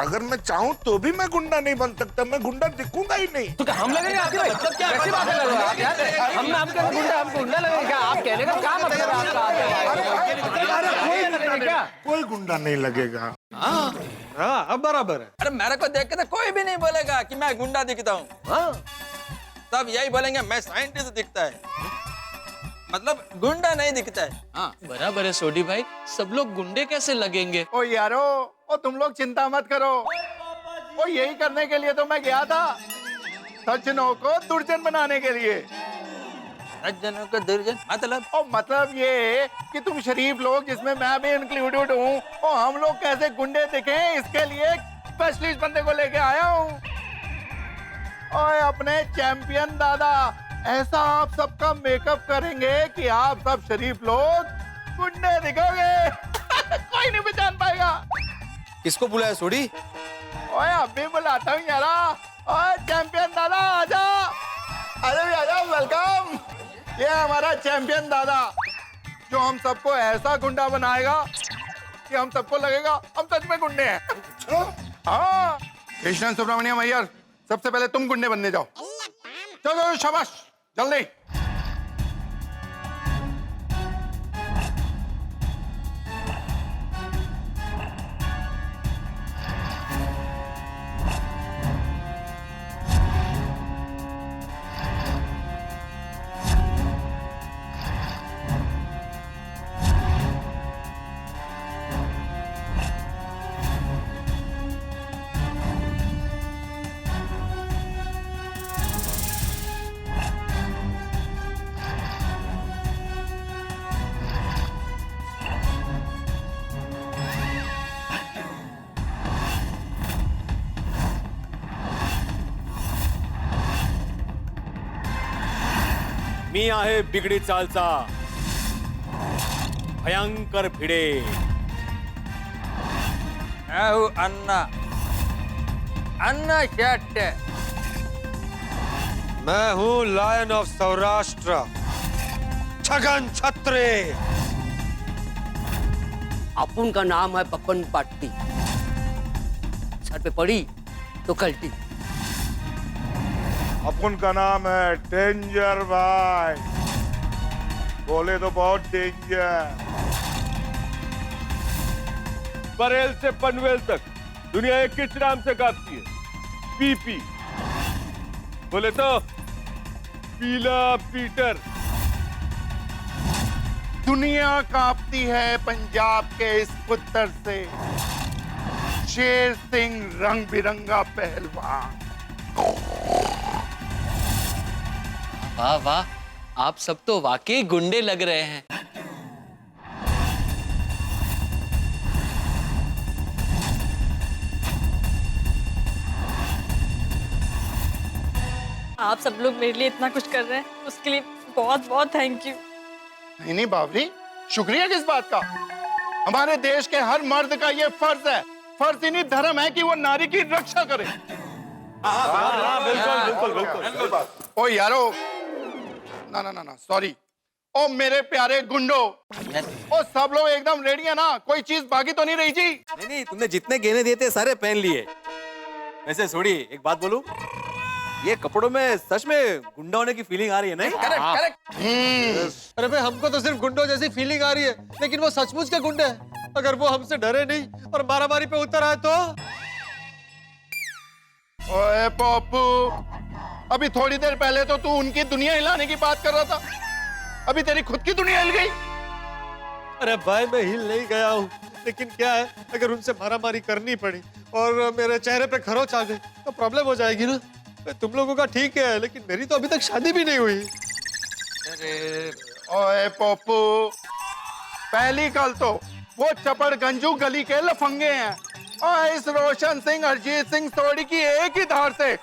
अगर मैं चाहूँ तो भी मैं गुंडा नहीं बन सकता, मैं गुंडा दिखूंगा ही नहीं। तो क्या हम लगेंगे आपके भाई? मतलब क्या कैसी बातें कर रहे हो आप यार? हम आपके गुंडा, हमको गुंडा लगेंगे क्या? आप कहने का क्या मतलब है आपका? कोई गुंडा नहीं लगेगा। हाँ अब बराबर है। अरे मेरे को देख के तो कोई भी नहीं बोलेगा कि मैं गुंडा दिखता हूँ। हाँ, सब यही बोलेंगे मैं साइंटिस्ट दिखता है, मतलब गुंडा नहीं दिखता है। हाँ बराबर है सोडी भाई, सब लोग गुंडे कैसे लगेंगे? ओ यारो, ओ तुम लोग चिंता मत करो, ओ यही करने के लिए तो मैं गया था, सज्जनों को दुर्जन बनाने के लिए। सज्जनों को दुर्जन मतलब? ओ मतलब ये कि तुम शरीफ लोग, जिसमें मैं भी इंक्लूडेड हूँ, और हम लोग कैसे गुंडे दिखे इसके लिए स्पेशलिस्ट बंदे को लेके आया हूँ। ओए अपने चैंपियन दादा, ऐसा आप सबका मेकअप करेंगे कि आप सब शरीफ लोग गुंडे दिखोगे। कोई नहीं पहचान पाएगा। किसको बुलाया सोडी? ओए अभी बुलाता हूँ यारा। ओए चैंपियन दादा आजा, अरे भी आजा, वेलकम। ये हमारा चैंपियन दादा, जो हम सबको ऐसा गुंडा बनाएगा कि हम सबको लगेगा हम सच में गुंडे हैं। हाँ कृष्णन सुब्रमण्यम अय्यर, सबसे पहले तुम गुंडे बनने जाओ। चलो शाबाश, जल्दी। मी आहे बिगडी चालचा भयंकर भिडे. मैं हूँ अन्ना, अन्ना शेट्टी. मैं हूँ लायन ऑफ सौराष्ट्र, छगन छत्रे. अपन का नाम है पपन पाट्टी. सर पे पड़ी तो कल्टी. अपन का नाम है डेंजर भाई, बोले तो बहुत डेंजर. बरेल से पनवेल तक दुनिया एक किस नाम से कांपती है? पीपी. बोले तो पीला पीटर. दुनिया कांपती है पंजाब के इस पुत्र से, शेर सिंह रंग बिरंगा पहलवान. वाह वाह, आप सब तो वाकई गुंडे लग रहे हैं. आप सब लोग मेरे लिए इतना कुछ कर रहे हैं, उसके लिए बहुत बहुत थैंक यू. नहीं नहीं बावरी, शुक्रिया किस बात का? हमारे देश के हर मर्द का ये फर्ज है, फर्ज ही नहीं धर्म है कि वो नारी की रक्षा करे. बिल्कुल बिल्कुल बिल्कुल. ओ यारो, ना ना ना ना सॉरी. ओ मेरे प्यारे गुंडो, ओ सब लोग एकदम रेडी है ना? कोई चीज बाकी तो नहीं रही जी? नहीं, तुमने जितने गहने दिए थे सारे पहन लिए. वैसे छोड़ी, एक बात बोलूं, ये कपड़ों में सच में गुंडा होने की फीलिंग आ रही है नहीं? Correct correct. अरे भाई, हमको तो सिर्फ गुंडों जैसी फीलिंग आ रही है, लेकिन वो सचमुच के गुंडे हैं. अगर वो हमसे डरे नहीं और मारामारी पे उतर आए तो? ओए पप्पू, अभी थोड़ी देर पहले तो तू उनकी दुनिया हिलाने की बात कर रहा था, अभी तेरी खुद की दुनिया हिल गई. अरे भाई, मैं हिल नहीं गया हूँ, लेकिन क्या है, अगर उनसे मारामारी करनी पड़ी और मेरे चेहरे पे खरोच आ गई तो प्रॉब्लम हो जाएगी ना. तुम लोगों का ठीक है, लेकिन मेरी तो अभी तक शादी भी नहीं हुई. अरे ओए पप्पू, पहली कल तो वो चपड़ गंजू गली के लफंगे हैं, और इस रोशन सिंह अरिजीत सिंह सोडी की एक ही धार से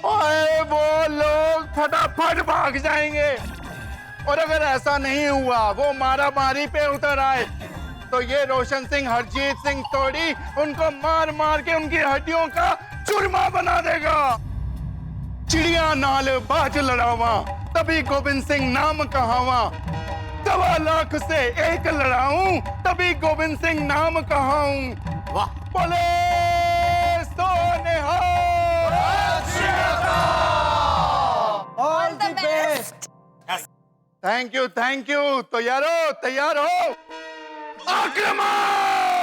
ओए वो लोग फटाफट भाग जाएंगे. और अगर ऐसा नहीं हुआ, वो मारा मारी पे उतर आए, तो ये रोशन सिंह हरजीत सिंह सोडी उनको मार मार के उनकी हड्डियों का चूरमा बना देगा. चिड़िया नाल बाज लड़ावा, तभी गोविंद सिंह नाम कहावा. 1.25 लाख से एक लड़ाऊं, तभी गोविंद सिंह नाम कहाऊं. वाह, बोले सो निहाल. All the best. Thank you. तो यारो तैयार हो? आक्रमण.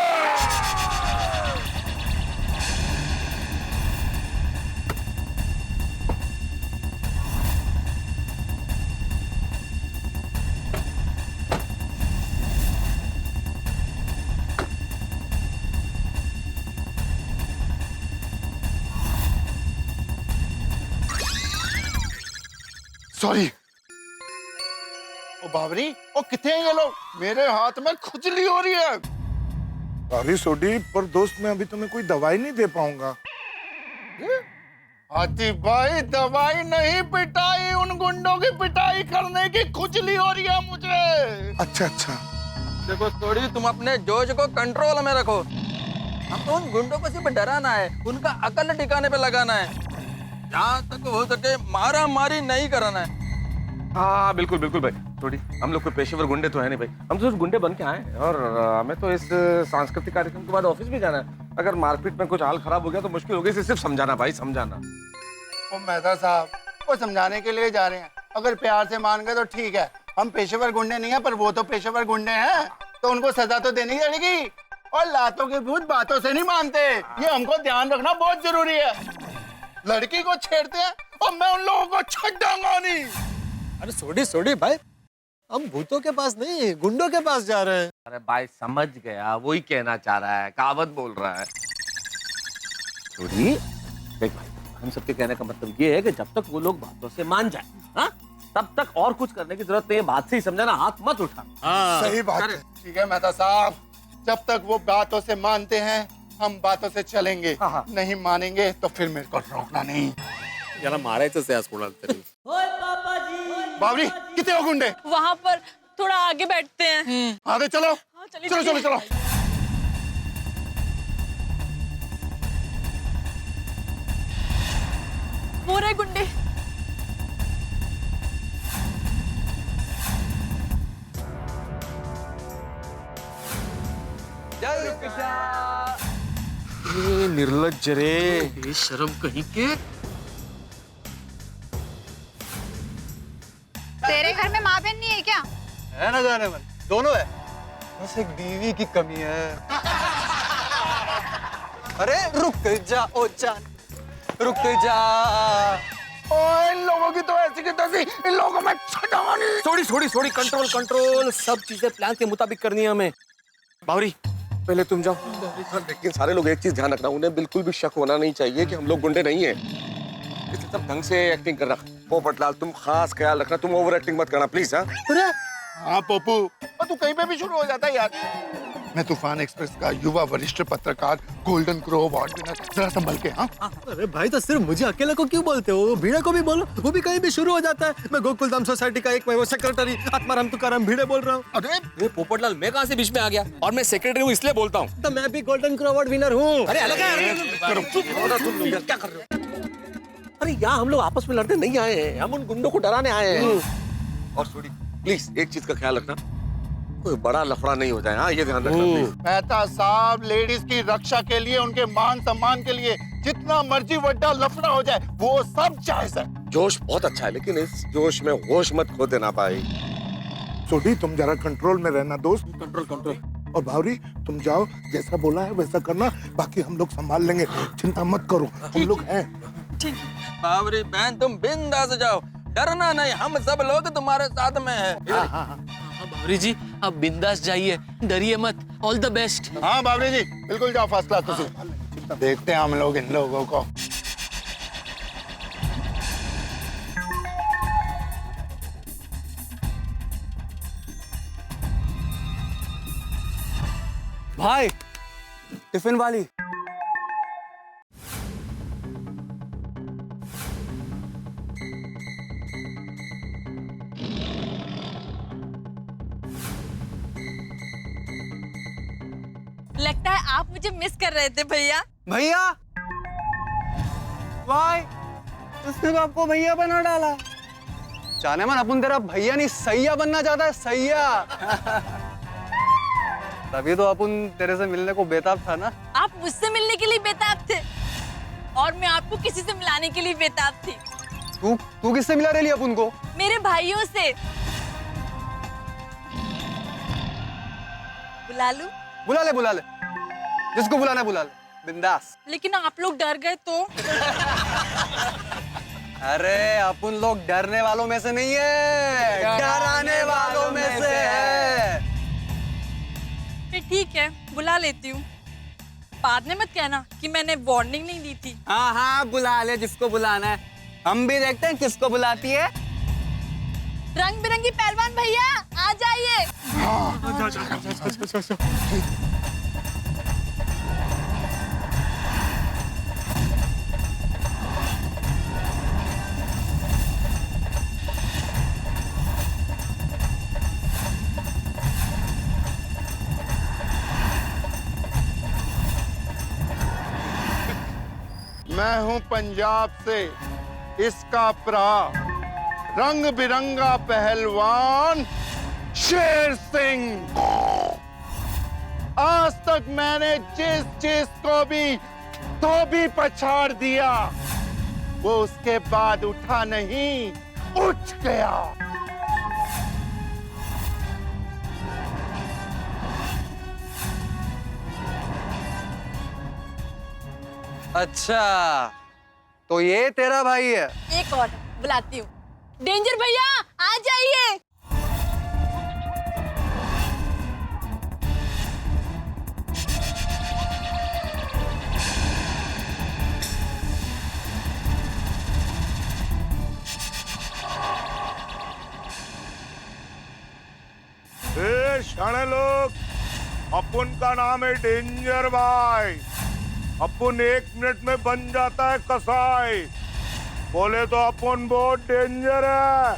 सॉरी. ओ बाबरी, ओ कितने हैं ये लोग? मेरे हाथ में खुजली हो रही है. सॉरी सोडी, पर दोस्त मैं अभी तुम्हें कोई दवाई नहीं दे पाऊंगा. हाथी भाई, दवाई नहीं पिटाई, उन गुंडों की पिटाई करने की खुजली हो रही है मुझे. अच्छा अच्छा. देखो थोड़ी, तुम अपने जोश को कंट्रोल में रखो. हम तो उन गुंडों को सिर्फ डराना है, उनका अकल ठिकाने पे लगाना है. जहाँ तक हो सके मारा मारी नहीं कराना है. हाँ बिल्कुल बिल्कुल भाई. थोड़ी, हम लोग कोई पेशेवर गुंडे तो है नहीं भाई, हम तो गुंडे बन के आए हैं, और हमें तो इस सांस्कृतिक कार्यक्रम के बाद ऑफिस भी जाना है. अगर मारपीट में कुछ हाल खराब हो गया तो मुश्किल हो गई. सिर्फ समझाना भाई, समझाना. ओ मेहता साहब, वो समझाने के लिए जा रहे हैं, अगर प्यार से मान गए तो ठीक है. हम पेशेवर गुंडे नहीं है, पर वो तो पेशेवर गुंडे हैं, तो उनको सजा तो देनी पड़ेगी. और लातों के भूत बातों से नहीं मानते, ये हमको ध्यान रखना बहुत जरूरी है. लड़की को छेड़ते हैं और मैं उन लोगों को छेड़ूंगा नहीं. अरे सोडी भाई, हम भूतों के पास नहीं, गुंडों के पास जा रहे हैं. अरे भाई समझ गया, वही कहना चाह रहा है, कहावत बोल रहा है. थोड़ी देख भाई, हम सबके कहने का मतलब ये है कि जब तक वो लोग बातों से मान जाए, हाँ, तब तक और कुछ करने की जरूरत नहीं है. बात से ही समझाना, हाथ मत उठा. सही बात है. ठीक है मेहता साहब, जब तक वो बातों से मानते हैं हम बातों से चलेंगे. नहीं मानेंगे तो फिर मेरे को रोकना नहीं. याला मारायचंच आहे आज कोणाला तरी. होय पापाजी बावरी कितने हो गुंडे? वहाँ पर थोड़ा आगे बैठते हैं। आगे चलो। हाँ, चलिए, चलो चलो चलिए। चलो। वो रहे गुंडे। ये निर्लज्ज रे। ये शर्म कहीं के। तेरे घर में माँ बहन नहीं है क्या? है ना जाने मन, दोनों है, बस एक बीवी की कमी है। अरे रुक जा ओ जान, रुक जा। ओ इन लोगों की तो ऐसी की तैसी, इन लोगों को मैं छटाऊंगा नहीं। थोड़ी कंट्रोल कंट्रोल, सब चीजें प्लान के मुताबिक करनी है हमें। बावरी पहले तुम जाओ। लेकिन सारे लोग एक चीज ध्यान रखना, उन्हें बिल्कुल भी शक होना नहीं चाहिए कि हम लोग गुंडे नहीं हैं। इसलिए सब ढंग से एक्टिंग करना। पोपटलाल तुम खास ख्याल रखना, तुम ओवर एक्टिंग मत करना प्लीज। हाँ हाँ पप्पू, और तू कहीं पे भी शुरू हो जाता है यार। मैं तूफान एक्सप्रेस का युवा वरिष्ठ पत्रकार, गोल्डन क्रो अवार्ड विनर, जरा संभल के। हाँ अरे भाई, तो सिर्फ मुझे अकेले को क्यों बोलते हो? भीड़े को भी बोलो, वो भी कहीं भी शुरू हो जाता है। मैं गोकुलधाम सोसाइटी का एक वो सेक्रेटरी आत्माराम तुकाराम भीड़े बोल रहा हूँ। अरे ये पोपटलाल, मैं कहाँ से बीच में आ गया? और मैं सेक्रेटरी हूँ इसलिए बोलता हूँ। तो मैं भी गोल्डन क्रो अवार्ड विनर हूँ। अरे अलग है, क्या कर रहे हो? अरे यहाँ हम लोग आपस में लड़ने नहीं आए हैं, हम उन गुंडों को डराने आए हैं। और सोडी प्लीज एक चीज का ख्याल रखना, कोई बड़ा लफड़ा नहीं हो जाए। हाँ ये ध्यान रखना प्लीज। मेहता साहब, लेडीज की रक्षा के लिए, उनके मान सम्मान के लिए जितना मर्जी बड़ा लफड़ा हो जाए वो सब जायज है। जोश बहुत अच्छा है, लेकिन इस जोश में होश मत खो देना भाई। सोडी तुम जरा कंट्रोल में रहना दोस्त। कंट्रोल। और भावरी तुम जाओ, जैसा बोला है वैसा करना, बाकी हम लोग संभाल लेंगे, चिंता मत करो, हम लोग हैं। बावरी बहन तुम बिंदास जाओ, डरना नहीं, हम सब लोग तुम्हारे साथ में हैं। हाँ, बावरी जी आप बिंदास जाइए, डरिए मत। All the best. हाँ बावरी जी बिल्कुल जाओ, फर्स्ट क्लास। तुम देखते हैं हम लोग इन लोगों को। भाई टिफिन वाली। लगता है आप मुझे मिस कर रहे थे भैया। भैया वाई, उसने तो आपको भैया बना डाला। जाने मन, अपन तेरा भैया नहीं सैया बनना चाहता है, सैया। तभी तो अपन तेरे से मिलने को बेताब था ना। आप मुझसे मिलने के लिए बेताब थे और मैं आपको किसी से मिलाने के लिए बेताब थी। तू किससे मिला रही अपन को? मेरे भाइयों से। बुला ले, जिसको बुलाना बुला ले, बिंदास। लेकिन आप लोग डर गए तो? अरे अपन लोग डरने वालों में से नहीं है, डराने वालों में से है। फिर ठीक है, बुला लेती हूँ। बाद में मत कहना कि मैंने वार्निंग नहीं दी थी। हाँ बुला ले जिसको बुलाना है, हम भी देखते हैं किसको बुलाती है। रंग बिरंगी पहलवान भैया आ जाइए। मैं हूं पंजाब से, इसका प्रा, रंग बिरंगा पहलवान शेर सिंह। आज तक मैंने जिस जिस को भी धोबी पछाड़ दिया, वो उसके बाद उठा नहीं, उठ गया। अच्छा, तो ये तेरा भाई है? एक और बुलाती हूँ। डेंजर भैया आ जाइए। शाणे लोग, अपन का नाम है डेंजर भाई। अपन 1 मिनट में बन जाता है कसाई। बोले तो अपन बहुत डेंजर है।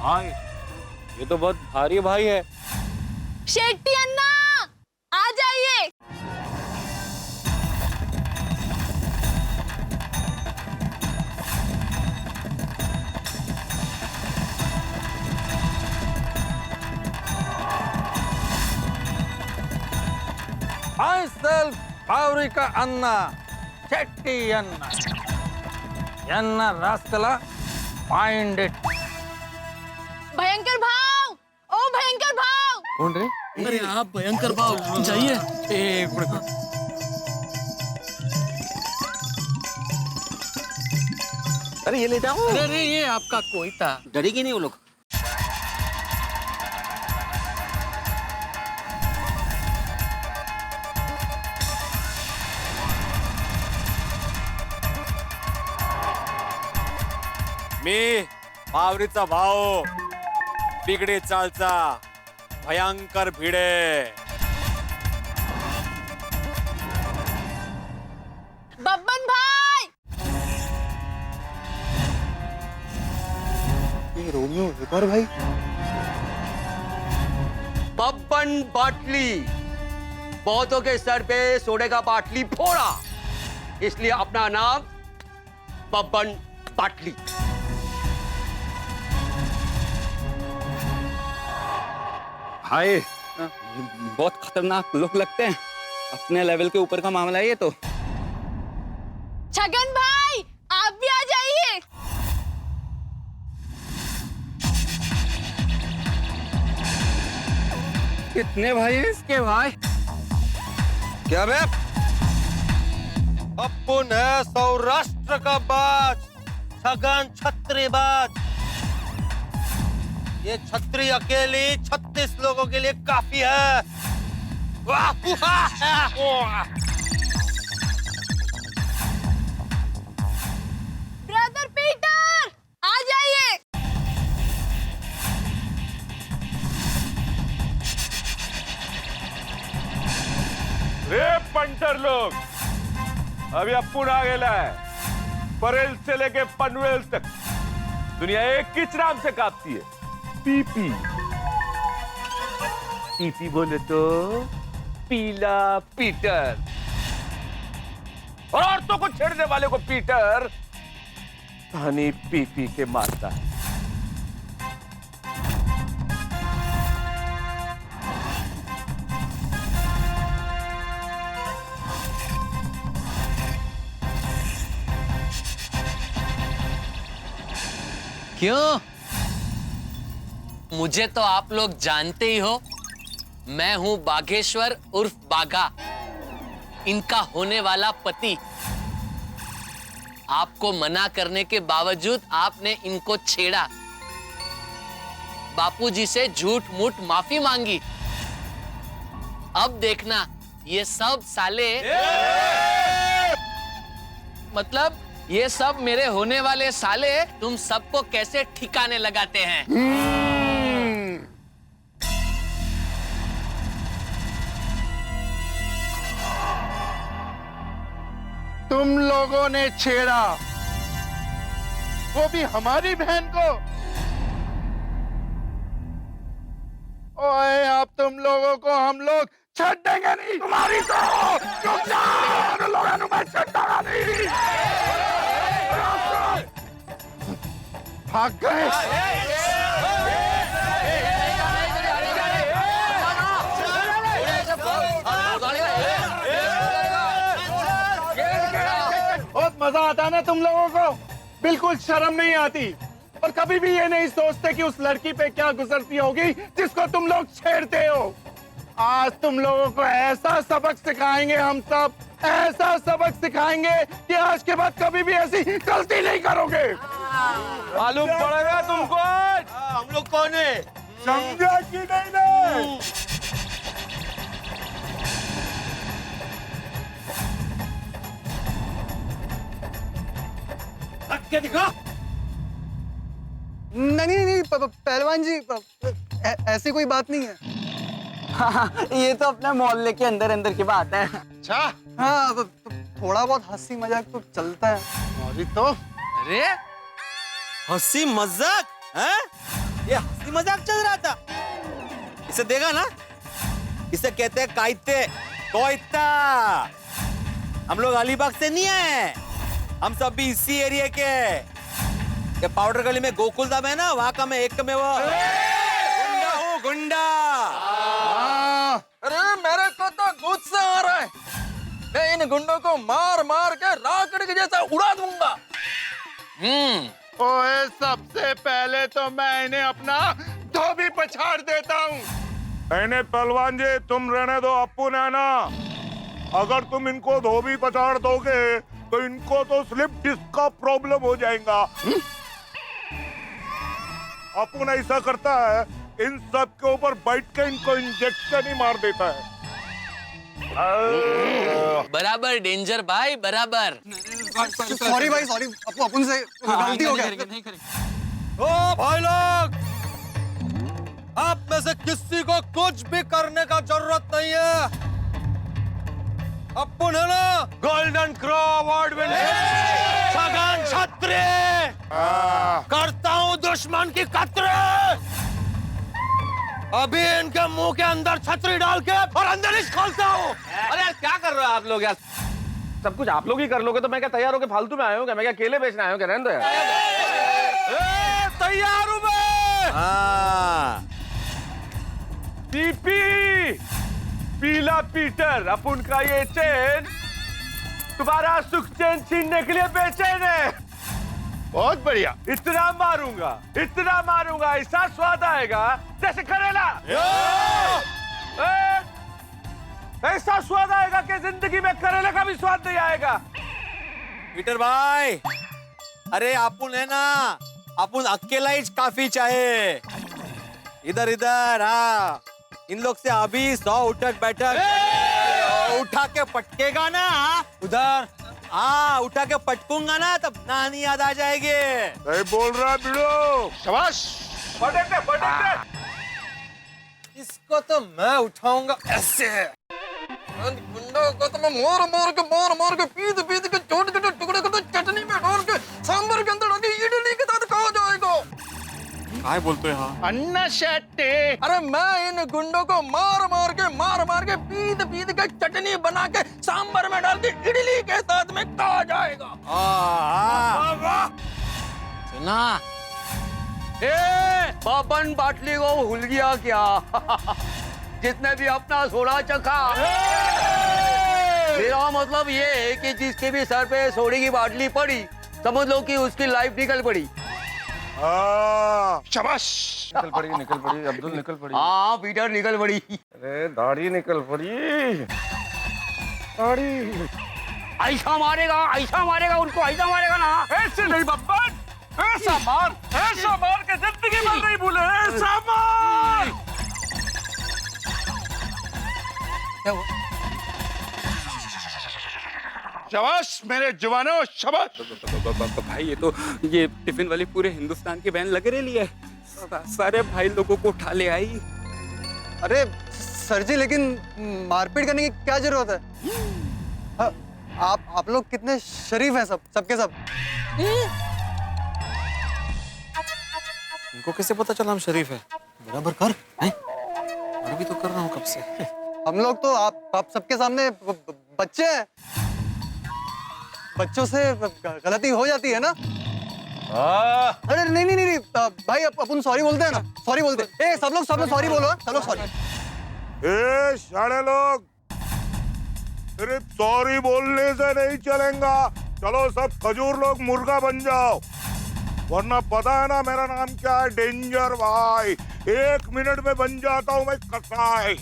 भाई ये तो बहुत भारी भाई है। शेट्टी अन्ना आ जाइए। myself Bauri ka Anna, Chetty Anna. Anna Raskala, find it. भयंकर भाव, ओ भयंकर भाव। कौन रे? अरे आप भयंकर भाव जाइए। अरे ये ले जाओ। अरे ये आपका कोई था। डरेगी नहीं वो लोग। मी बावरीचा भाऊ, बिगडी चालचा भयंकर भिडे। बब्बन भाई। ये रोमियो एक और भाई। बब्बन बाटली, बहुतों के सर पे सोने का बाटली फोड़ा, इसलिए अपना नाम बब्बन बाटली। भाई ये बहुत खतरनाक लोग लगते हैं, अपने लेवल के ऊपर का मामला है ये तो। छगन भाई आप भी आ जाइए। कितने भाई हैं इसके भाई? क्या बे? अपुन है सौराष्ट्र का बाज, छगन छत्रीबाज। ये छतरी अकेली 36 लोगों के लिए काफी है। ब्रदर पीटर आ जाइए। रे पंटर लोग, अभी अपुन आ गेला है। परेल से लेके पनवेल तक दुनिया एक ही नाम से कांपती है, पीपी। पीपी बोले तो पीला पीटर, और औरतों को छेड़ने वाले को पीटर पानी पी पी के मारता है। क्यों? मुझे तो आप लोग जानते ही हो, मैं हूं बागेश्वर उर्फ बागा, इनका होने वाला पति। आपको मना करने के बावजूद आपने इनको छेड़ा, बापूजी से झूठ मूठ माफी मांगी। अब देखना ये सब साले, मतलब ये सब मेरे होने वाले साले तुम सबको कैसे ठिकाने लगाते हैं। तुम लोगों ने छेड़ा, वो भी हमारी बहन को। ओए अब तुम लोगों को हम लोग छड़ देंगे नहीं, तुम्हारी तो लोगों में छड़ाना नहीं। भाग गए। बहुत मजा आता है ना तुम लोगों को, बिल्कुल शर्म नहीं आती, और कभी भी ये नहीं सोचते कि उस लड़की पे क्या गुजरती होगी जिसको तुम लोग छेड़ते हो। आज तुम लोगों को ऐसा सबक सिखाएंगे हम सब, ऐसा सबक सिखाएंगे कि आज के बाद कभी भी ऐसी गलती नहीं करोगे। मालूम पड़ेगा तुमको आज हम लोग कौन है, समझा कि नहीं ना? क्या दिखा? नहीं, पहलवान जी, ऐसी कोई बात नहीं है। ये तो अपने मोहल्ले के अंदर अंदर की बात है। अच्छा, हाँ, थोड़ा बहुत हंसी मजाक तो चलता है। अरे तो अरे हंसी मजाक है? ये हंसी मजाक चल रहा था। इसे देगा ना, इसे कहते हैं कायते, कोयता। हम लोग अलीबाग से नहीं है, हम सब भी इसी एरिया के। ये पाउडर गली में गोकुल धाम है ना, वहां का मैं एक में वो गुंडा हूँ, गुंडा। अरे मेरे को तो गुस्सा आ रहा है। मैं इन गुंडों को मार मार के राकड़ के जैसा उड़ा दूंगा। ओए, सबसे पहले तो मैं इन्हें अपना धोबी पछाड़ देता हूँ। इन्हें पहलवान जी तुम रहने दो, अप्पू ने ना, अगर तुम इनको धोबी पछाड़ दोगे तो इनको तो स्लिप डिस्क का प्रॉब्लम हो जाएगा। अप्पू ने ऐसा करता है, इन सब के ऊपर बैठ के इनको इंजेक्शन ही मार देता है। बराबर डेंजर भाई, बराबर। सॉरी भाई, सॉरी। अपन से गलती हो गया। ओ भाई लोग, आप में से किसी को कुछ भी करने का जरूरत नहीं है। अपुन है ना golden crow award winner Chhagan छत्री, करता हूँ दुश्मन की कतरे। अभी इनके मुंह के अंदर छतरी डाल के और अंदर ही खोलता हूँ। अरे यार क्या कर रहे हो आप लोग यार? सब कुछ आप लोग ही कर लोगे तो मैं क्या तैयार होके फालतू में आया हूँ क्या? मैं क्या केले बेचने आया हूँ क्या? रहने दो यार। तैयार हूँ मैं। पीपी पीला पीटर, अपन का ये चेन तुम्हारा सुख चैन छीनने के लिए बेचैन है। बहुत बढ़िया। इतना मारूंगा ऐसा स्वाद आएगा जैसे करेला। ऐसा स्वाद आएगा कि जिंदगी में करेले का भी स्वाद नहीं आएगा। पीटर भाई, अरे अपुन है ना, अपुन अकेला ही काफी चाहे। इधर इधर, हाँ, इन लोग से अभी 100 उठक बैठक उठा के पटकेगा ना उधर, हाँ उठा के पटकूंगा ना, तब नानी याद आ जाएगी। सही बोल रहा है बिड़ो, शाबाश। इसको तो मैं उठाऊंगा ऐसे। गुंडों को तो मैं मार के पीद के छोटे टुकड़े को तो चटनी में डाल के सांभर के अंदर डाल के इडली के साथ खा जाएगा। काय बोलते हैं? अन्ना शेट्टी। अरे मैं इन गुंडों को मार मार के पीद के चटनी बना के सांभर में डाल के इडली के साथ में खा जाएगा। सुना, बबन बाटली को भूल गया क्या? जितने भी अपना सोडा चखा। मेरा मतलब ये है कि जिसके भी सर पे सोडे की बाटली पड़ी, समझ लो कि उसकी लाइफ निकल पड़ी। शाबाश। निकल पड़ी अब्दुल, निकल पड़ी। हाँ पीटर, निकल पड़ी। अरे दाढ़ी निकल पड़ी, दाढ़ी। ऐसा मारेगा उनको, ऐसा मारेगा ना। ऐसे नहीं बब्बन, ऐसा मार के जिंदगी भर नहीं भूले। ऐसा मार। शाबाश मेरे जवानों, शाबाश। भाई ये टिफिन वाली पूरे हिंदुस्तान की बहन लग रही है। सारे भाई लोगों को उठा ले आई। अरे सर जी, लेकिन मारपीट करने की क्या जरूरत है? आप लोग कितने शरीफ हैं, सबके सब। इनको कैसे पता चला हम शरीफ है? बराबर कर, मैं भी तो कर रहा हूँ कब से। हम लोग तो आप सबके सामने बच्चे हैं। बच्चों से गलती हो जाती है ना। अरे नहीं भाई, अपन सॉरी बोलते हैं ना, सॉरी बोलते हैं। सब लोग सॉरी बोलो, सब लोग सॉरी। सारे लोग, सिर्फ सॉरी बोलने से नहीं चलेगा। चलो सब खजूर लोग मुर्गा बन जाओ, वरना पता है ना मेरा नाम क्या है? डेंजर भाई। 1 मिनट में बन जाता हूँ मैं कसाई।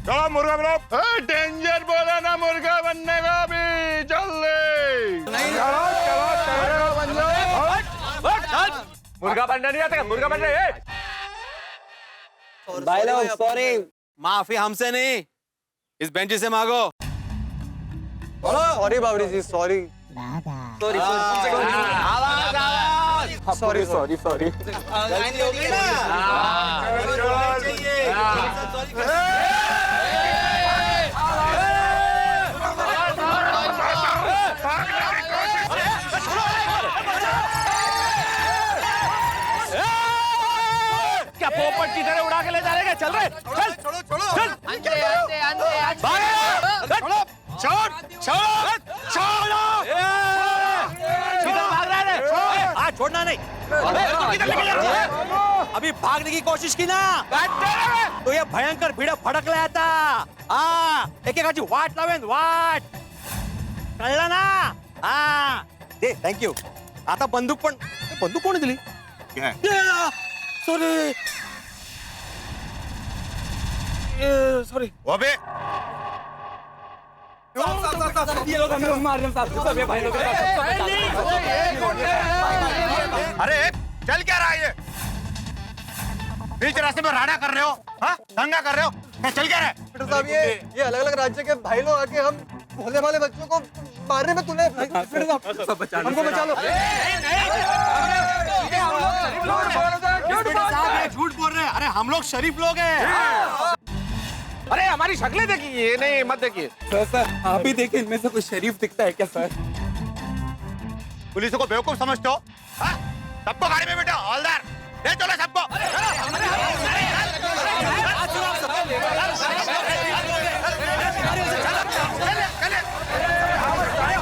चलो मुर्गा बनो। डेंजर बोला ना मुर्गा बनने का भी, जल्दी। चलो बन जाओ। मुर्गा बनना नहीं आता, मुर्गा बनना है। भाई लोग सॉरी, माफी हमसे नहीं, इस बेंच से मांगो। सॉरी बाबरी जी, सॉरी। सॉरी। गलती हो गई ना। रोबोट की तरह उड़ा के ले जा रहे हैं। चल रहे चल छोड़ो छोड़ो चल अंधे अंधे अंधे अंधे छोड़ो छोड़ छोड़ो छोड़ो किधर भाग रहा है? हाँ छोड़ना नहीं। किधर लेके जा रहा है? अभी भागने की कोशिश की ना तो ये भयंकर भिड़ा फडक लाया था। हाँ एक एक वाट लावेन वाट कळलं ना? हाँ दे थँक यू। आता बंदूक पण बंदूक कोणी दिली? सॉरी सॉरी अबे ये लोग हमें मार रहे हैं साहब। सब ये भाई लोग अरे चल क्या रहा है ये? बीच रास्ते में राडा कर रहे हो? हाँ दंगा कर रहे हो? क्या चल क्या रहा है? डॉक्टर साहब ये अलग अलग राज्य के भाई लोग आके हम भोले भाले बच्चों को मारने में तुले। हमको बचा लो। झूठ बोल रहे हैं। अरे हम लोग शरीफ लोग हैं। अरे हमारी शक्लें देखिए। नहीं मत देखिए सर आप ही देखिए इनमें से कोई शरीफ दिखता है क्या सर? पुलिस को बेवकूफ समझते हो? हाँ? सबको गाड़ी में बैठो हवलदार ले चलो सबको।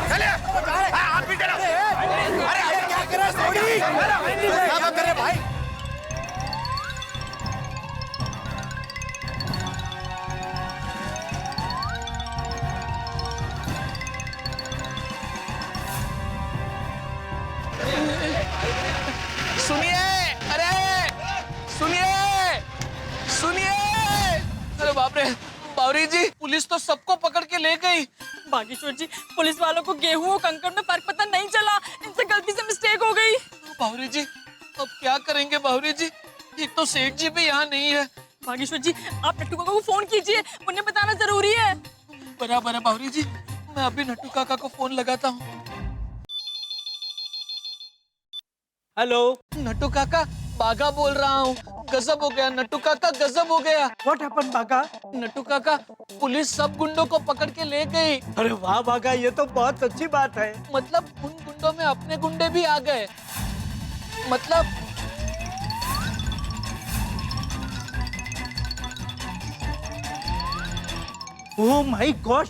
चलिए आप भी चलो। अरे क्या कर रहे भाई? सुनिए, अरे सुनिए सुनिए। अरे बाप रे बावरी जी, पुलिस तो सबको पकड़ के ले गई। बागेश्वर जी, पुलिस वालों को गेहूं और कंकड़ में फर्क पता नहीं चला, इनसे गलती से मिस्टेक हो गई। बावरी जी अब क्या करेंगे बावरी जी? एक तो सेठ जी भी यहाँ नहीं है। बागेश्वर जी, आप नट्टू काका को फोन कीजिए, उन्हें बताना जरूरी है। बराबर है बावरी जी, मैं अभी नट्टू काका को फोन लगाता हूँ। हेलो नट्टू काका, बागा बोल रहा हूँ। गजब हो गया नट्टू काका, गजब हो गया। व्हाट हैपेंड बागा? नट्टू काका, पुलिस सब गुंडों को पकड़ के ले गई। अरे वाह बागा, ये तो बहुत अच्छी बात है। मतलब उन गुंडों में अपने गुंडे भी आ गए। मतलब oh my gosh,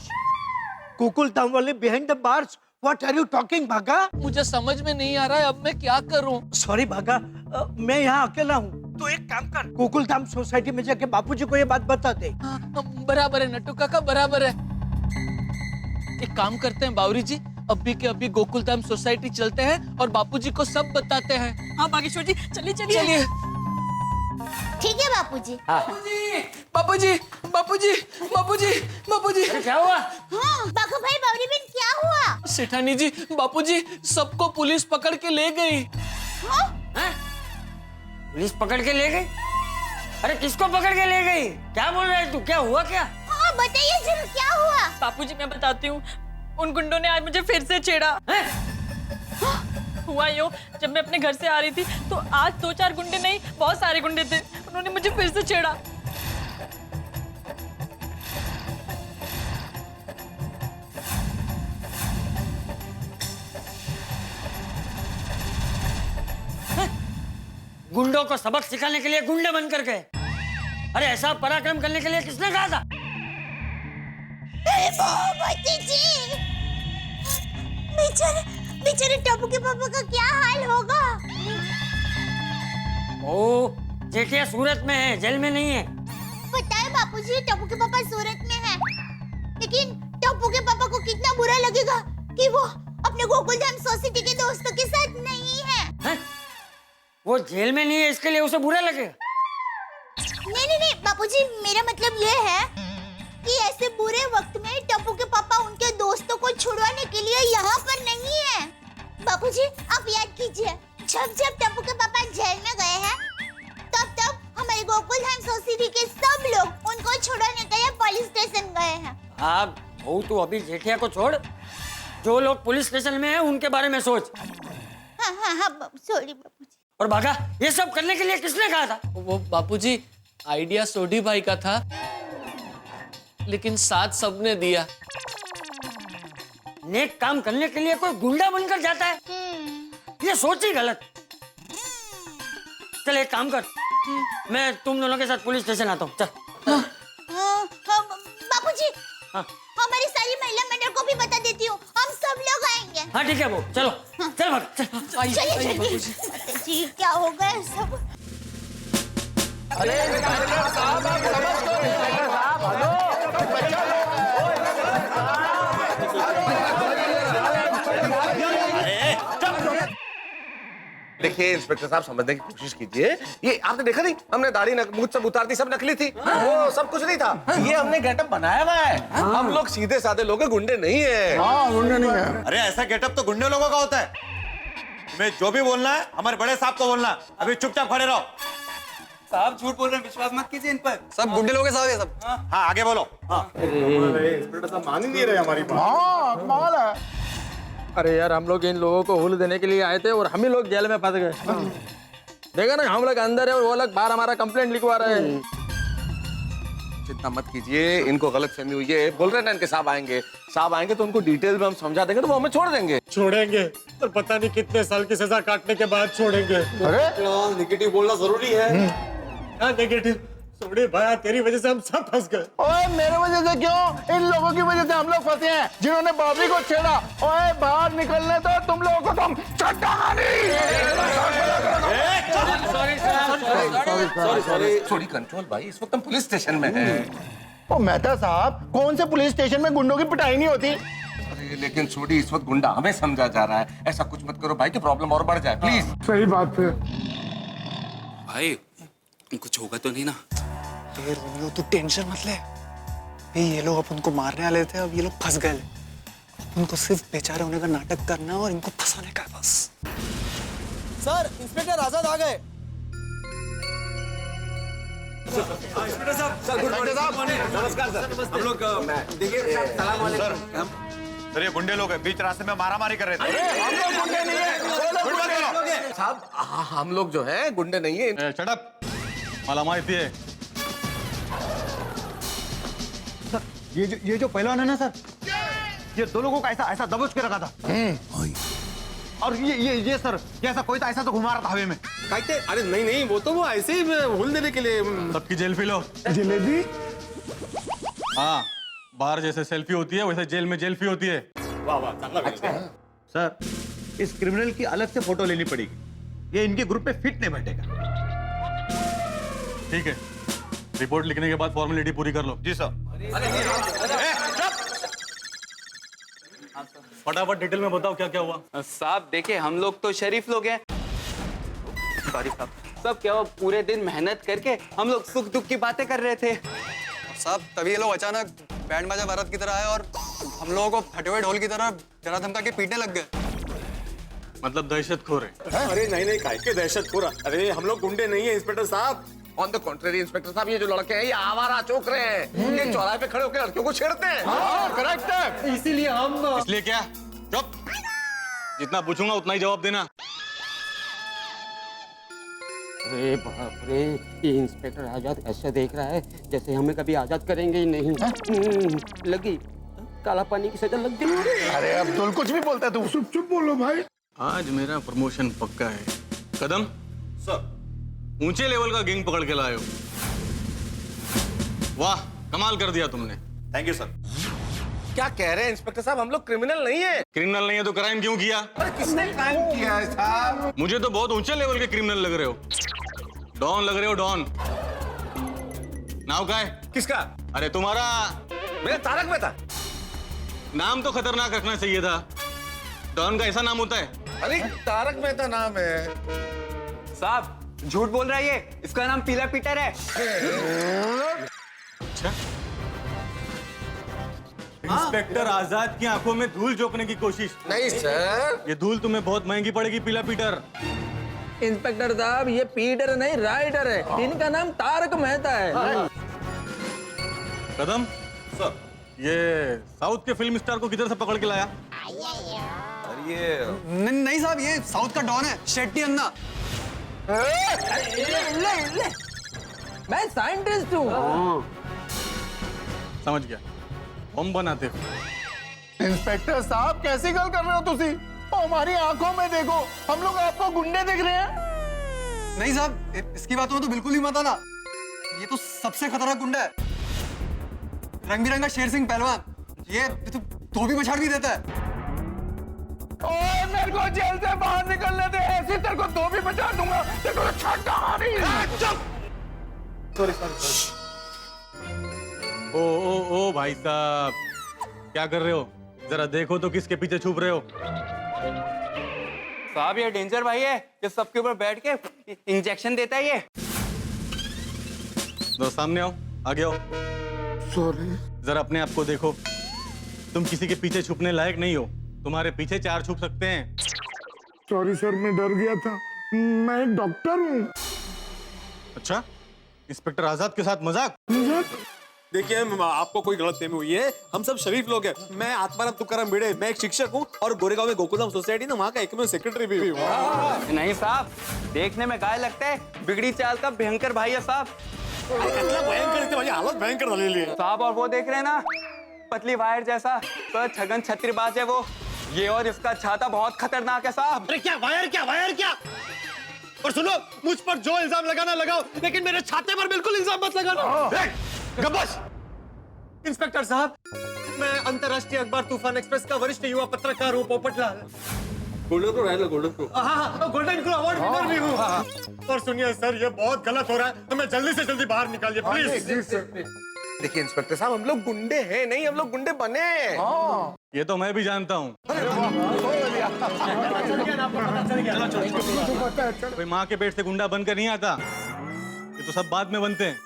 Gokul Dham वाले behind the bars. What are you talking Bagha? मुझे समझ में नहीं आ रहा है अब मैं क्या करूं। सॉरी बागा, मैं यहाँ अकेला हूँ। तो एक काम कर, गोकुल धाम सोसाइटी में जाके बापूजी को ये बात बता दे। बराबर है नट्टू काका, बराबर है। एक काम करते हैं बावरी जी, अभी के अभी गोकुल धाम सोसाइटी चलते हैं और बापूजी को सब बताते हैं। हाँ बागेश्वर जी, चलिए चलिए चलिए। ठीक है बापूजी। बापूजी बापूजी बापूजी बापूजी क्या हुआ? हाँ बाघू भाई बावरी बहन क्या हुआ? सेठानी जी, बापूजी सबको पुलिस पकड़ के ले गई। हाँ? पुलिस पकड़ के ले गई? अरे किसको पकड़ के ले गई? क्या बोल रहा है तू? क्या हुआ क्या? हाँ बताइए जरूर, क्या हुआ? बापूजी मैं बताती हूँ, उन गुंडों ने आज मुझे फिर से छेड़ा। हुआ यूं, जब मैं अपने घर से आ रही थी तो आज 2-4 गुंडे नहीं, बहुत सारे गुंडे थे, उन्होंने मुझे फिर से छेड़ा। गुंडों को सबक सिखाने के लिए गुंडे बनकर गए। अरे ऐसा पराक्रम करने के लिए किसने कहा था? बापूजी जी, बेचारे टप्पू के पापा का क्या हाल होगा? ओ, जेठिया सूरत में है, जेल में नहीं है। पता है बापूजी, टप्पू के पापा सूरत में है, लेकिन टप्पू के पापा को कितना बुरा लगेगा कि वो अपने गोकुल धाम सोसाइटी के दोस्तों के साथ नहीं है। वो जेल में नहीं है इसके लिए उसे बुरा लगेगा? नहीं बापूजी, मेरा मतलब ये है कि ऐसे बुरे वक्त में टप्पू के पापा उनके दोस्तों को छुड़वाने के लिए यहाँ पर नहीं है। बापूजी आप याद कीजिए, जब टप्पू के पापा जेल में गए हैं तब हमारे गोकुल धाम सोसाइटी के सब लोग उनको छुड़वाने के लिए पुलिस स्टेशन गए हैं। आप वो तू अभी जेठिया को छोड़, जो लोग पुलिस स्टेशन में हैं उनके बारे में सोच। हाँ सॉरी बापूजी। और भागा, ये सब करने के लिए किसने कहा था? वो बापूजी आइडिया सोडी भाई का था, लेकिन साथ सबने दिया। नेक काम करने के लिए कोई गुंडा बनकर जाता है, ये सोच ही गलत। चल एक काम कर, मैं तुम दोनों के साथ पुलिस स्टेशन आता हूँ। चल। बापूजी, हमारी सारी महिला मंडल को भी बता देती हूँ, हम सब लोग आएंगे। हाँ ठीक है वो, चलो चल भाग, चल। चलिए जी, क्या हो गया सब? देखिए इंस्पेक्टर साहब, समझने की कोशिश कीजिए। ये आपने देखा नहीं, हमने दाढ़ी मुझ सब उतार दी, सब नकली थी। वो सब कुछ नहीं था। ये हमने गेटअप बनाया हुआ है। हम लोग सीधे साधे लोग हैं, गुंडे नहीं है। गुंडे नहीं है। अरे ऐसा गेटअप तो गुंडे लोगों का होता है। तुम्हें जो भी बोलना है हमारे बड़े साहब को बोलना। अभी चुपचाप खड़े रहो। साहब झूठ बोल रहे हैं, विश्वास मत कीजिए इन पर। सब गुंडे लोग हैं साहब, ये सब। हाँ आगे बोलो। इंस्पेक्टर साहब मान ही नहीं रहे हमारी बात। हाँ कमाल है। अरे यार, हम लोग इन लोगों को हुल देने के लिए आए थे और हम ही लोग जेल में फंस गए। देखा ना, हम लोग अंदर है और वो लोग बाहर हमारा कंप्लेंट लिखवा रहे हैं। चिंता मत कीजिए, इनको गलतफहमी हुई है। बोल रहे हैं ना इनके साहब आएंगे। साहब आएंगे तो उनको डिटेल में हम समझा देंगे, तो वो हमें छोड़ देंगे। छोड़ेंगे तो पता नहीं कितने साल की सजा काटने के बाद छोड़ेंगे। अरे निगेटिव बोलना जरूरी है। नेगेटिव सोडी भाई, तेरी वजह से हम सब फंस गए। ओए मेरे वजह से क्यों? इन लोगों की वजह से हम लोग फंसे हैं, जिन्होंने बाबरी को छेड़ा। ओए बाहर निकलने तो तुम लोगों को तुम सॉरी कंट्रोल भाई, इस वक्त हम पुलिस स्टेशन में हैं। ओ मेहता साहब, कौन से पुलिस स्टेशन में गुंडों की पिटाई नहीं होती? अरे लेकिन छोड़ी, इस वक्त गुंडा हमें समझा जा रहा है। ऐसा कुछ मत करो भाई कि प्रॉब्लम और बढ़ जाए, प्लीज। सही बात है भाई, कुछ होगा तो नहीं ना? रोमियो तू टेंशन मत ले। ये लोग अपन को मारने वाले थे, अब ये लोग फंस गए। उनको सिर्फ बेचारे होने का नाटक करना और इनको फंसाने का है बस। सर, इंस्पेक्टर आजाद आ गए। इंस्पेक्टर साहब, नमस्कार सर। हम लोग देखिए, सलाम वालेकुम। सर ये गुंडे लोग हैं, बीच रास्ते में मारामारी कर रहे थे। हम लोग गुंडे नहीं है साहब, हम लोग जो है गुंडे नहीं है। शट अप, मला माहिती है। सर ये जो पहलवान है ना सर, ये दो लोगों का ऐसा दबोच के रखा था। और ये सर, ये ऐसा कोई था, ऐसा तो घुमा रहा था हवा में। कहते अरे नहीं, वो ऐसे ही हुल देने के लिए। सबकी जेल फी लो। जलेबी। हाँ, बाहर जैसे सेल्फी होती है वैसे जेल में जेल फी होती है। वाह वाह, अच्छा है। सर, इस क्रिमिनल की अलग से फोटो लेनी पड़ेगी, ये इनके ग्रुप पे फिट नहीं बैठेगा। ठीक है, रिपोर्ट लिखने के बाद फॉर्मेलिटी पूरी कर लो। जी सर। फटाफट डिटेल में बताओ क्या क्या हुआ। साहब देखिए, हम लोग तो शरीफ लोग हैं। सॉरी साहब। सब क्या, पूरे दिन मेहनत करके हम लोग सुख दुख की बातें कर रहे थे। साहब तभी ये लोग अचानक बैंड बाजा भारत की तरह आए और हम लोगों को फटे हुए ढोल की तरह डरा धमका के पीटने लग गए। मतलब दहशतखोर है। अरे नहीं, काहे के दहशतखोर? अरे हम लोग गुंडे नहीं है इंस्पेक्टर साहब। ऑन द कॉन्ट्रेरी इंस्पेक्टर साहब, ये जो लड़के हैं ये आवारा चौकरे हैं। ये चौराहे पे खड़े होकर लड़कियों को छेड़ते हैं। करेक्ट है। इसीलिए हम। इसलिए क्या? चुप, जितना पूछूंगा उतना ही जवाब देना। अरे बाप रे, ये इंस्पेक्टर आजाद ऐसा देख रहा है जैसे हमें कभी आजाद करेंगे ही नहीं। लगी काला पानी की सजा लग गई। अरे अब्दुल कुछ भी बोलता है तू। चुप बोलो भाई। आज मेरा प्रमोशन पक्का है। कदम सर, ऊंचे लेवल का गैंग पकड़ के लाए हो। वाह, कमाल कर दिया तुमने। Thank you sir. क्या कह रहे हैं इंस्पेक्टर साहब? हम लोग क्रिमिनल नहीं है। क्रिमिनल नहीं है तो क्राइम क्यों किया? अरे किसने क्राइम किया है साहब? मुझे तो बहुत ऊंचे लेवल के क्रिमिनल लग रहे हो। डॉन लग रहे हो, डॉन। नाम क्या है? किसका? अरे तुम्हारा। मेरा तारक मेहता। नाम तो खतरनाक रखना चाहिए था। डॉन का ऐसा नाम होता है? अरे तारक मेहता नाम है साहब। झूठ बोल रहा है ये, इसका नाम पीला पीटर है। अच्छा, इंस्पेक्टर आजाद की आंखों में धूल झोंकने की कोशिश। नहीं सर, ये धूल तुम्हें बहुत महंगी पड़ेगी पीला पीटर। इंस्पेक्टर साहब, ये पीटर नहीं राइटर है। इनका नाम तारक मेहता है। कदम सर, ये साउथ के फिल्म स्टार को किधर से पकड़ के लाया? नहीं साहब, ये साउथ का डॉन है, शेट्टी अन्ना। मैं साइंटिस्ट हूँ। समझ गया, बम बनाते हो। इंस्पेक्टर साहब कैसी गल कर रहे हो तुसी? हमारी आंखों में देखो, हम लोग आपको गुंडे दिख रहे हैं। नहीं साहब, इसकी बातों में तो बिल्कुल ही मत आना। ये तो सबसे खतरनाक गुंडा है, रंग बिरंगा शेर सिंह पहलवान। ये तो धोबी पछाड़ भी देता है। ओए मेरे को जेल से बाहर निकलने दे, ऐसे तेरे को धोबी पछाड़ दूंगा, तेरे को छक्का मारी। चुप। Sorry sorry. ओ भाई साहब, क्या कर रहे हो? जरा देखो तो किसके पीछे छुप रहे हो? साहब ये डेंजर भाई है, जो सबके ऊपर बैठ के इंजेक्शन देता है ये। तो सामने आओ, आगे आओ। सॉरी। जरा अपने आप को देखो, तुम किसी के पीछे छुपने लायक नहीं हो। तुम्हारे पीछे 4 छुप सकते हैं। सॉरी सर, मैं डर गया था, मैं एक डॉक्टर हूँ। अच्छा, इंस्पेक्टर आजाद के साथ मजाक? देखिए आपको कोई गलतफहमी हुई है, हम सब शरीफ लोग हैं। मैं आत्माराम तुकाराम भिड़े, मैं एक शिक्षक हूँ और गोरेगांव में गोकुलधाम सोसाइटी ना वहाँ का एकमेव सेक्रेटरी भी हूँ। नहीं साहब, देखने में गाय लगता है, बिगड़ी चाल का भयंकर भाई है साहब। भयंकर, मुझे हालत भयंकर है साहब। और वो देख रहे हैं ना, पतली वायर जैसा तो छगन छत्रीबाज है वो। ये और इसका छाता बहुत खतरनाक है साहब। अरे क्या वायर, क्या वायर, क्या? और सुनो, मुझ पर जो इल्जाम लगाना लगाओ, लेकिन मेरे छाते पर बिल्कुल इल्जाम मत लगाना। गबस! इंस्पेक्टर साहब, मैं अंतर्राष्ट्रीय अखबार तूफान एक्सप्रेस का वरिष्ठ युवा पत्रकार हूँ, पोपटलाल। गोल्डन क्रो है, गोल्डन क्रो। हाँ, गोल्डन क्रो अवार्ड विनर भी हूँ। और सुनिए सर, ये बहुत गलत हो रहा है, हमें जल्दी से जल्दी बाहर निकालिए प्लीज। देखिए इंस्पेक्टर साहब, हम लोग गुंडे हैं नहीं, हम लोग गुंडे बने। ये तो मैं भी जानता हूँ। कोई माँ के पेट से गुंडा बनकर नहीं आता, ये तो सब बाद में बनते हैं।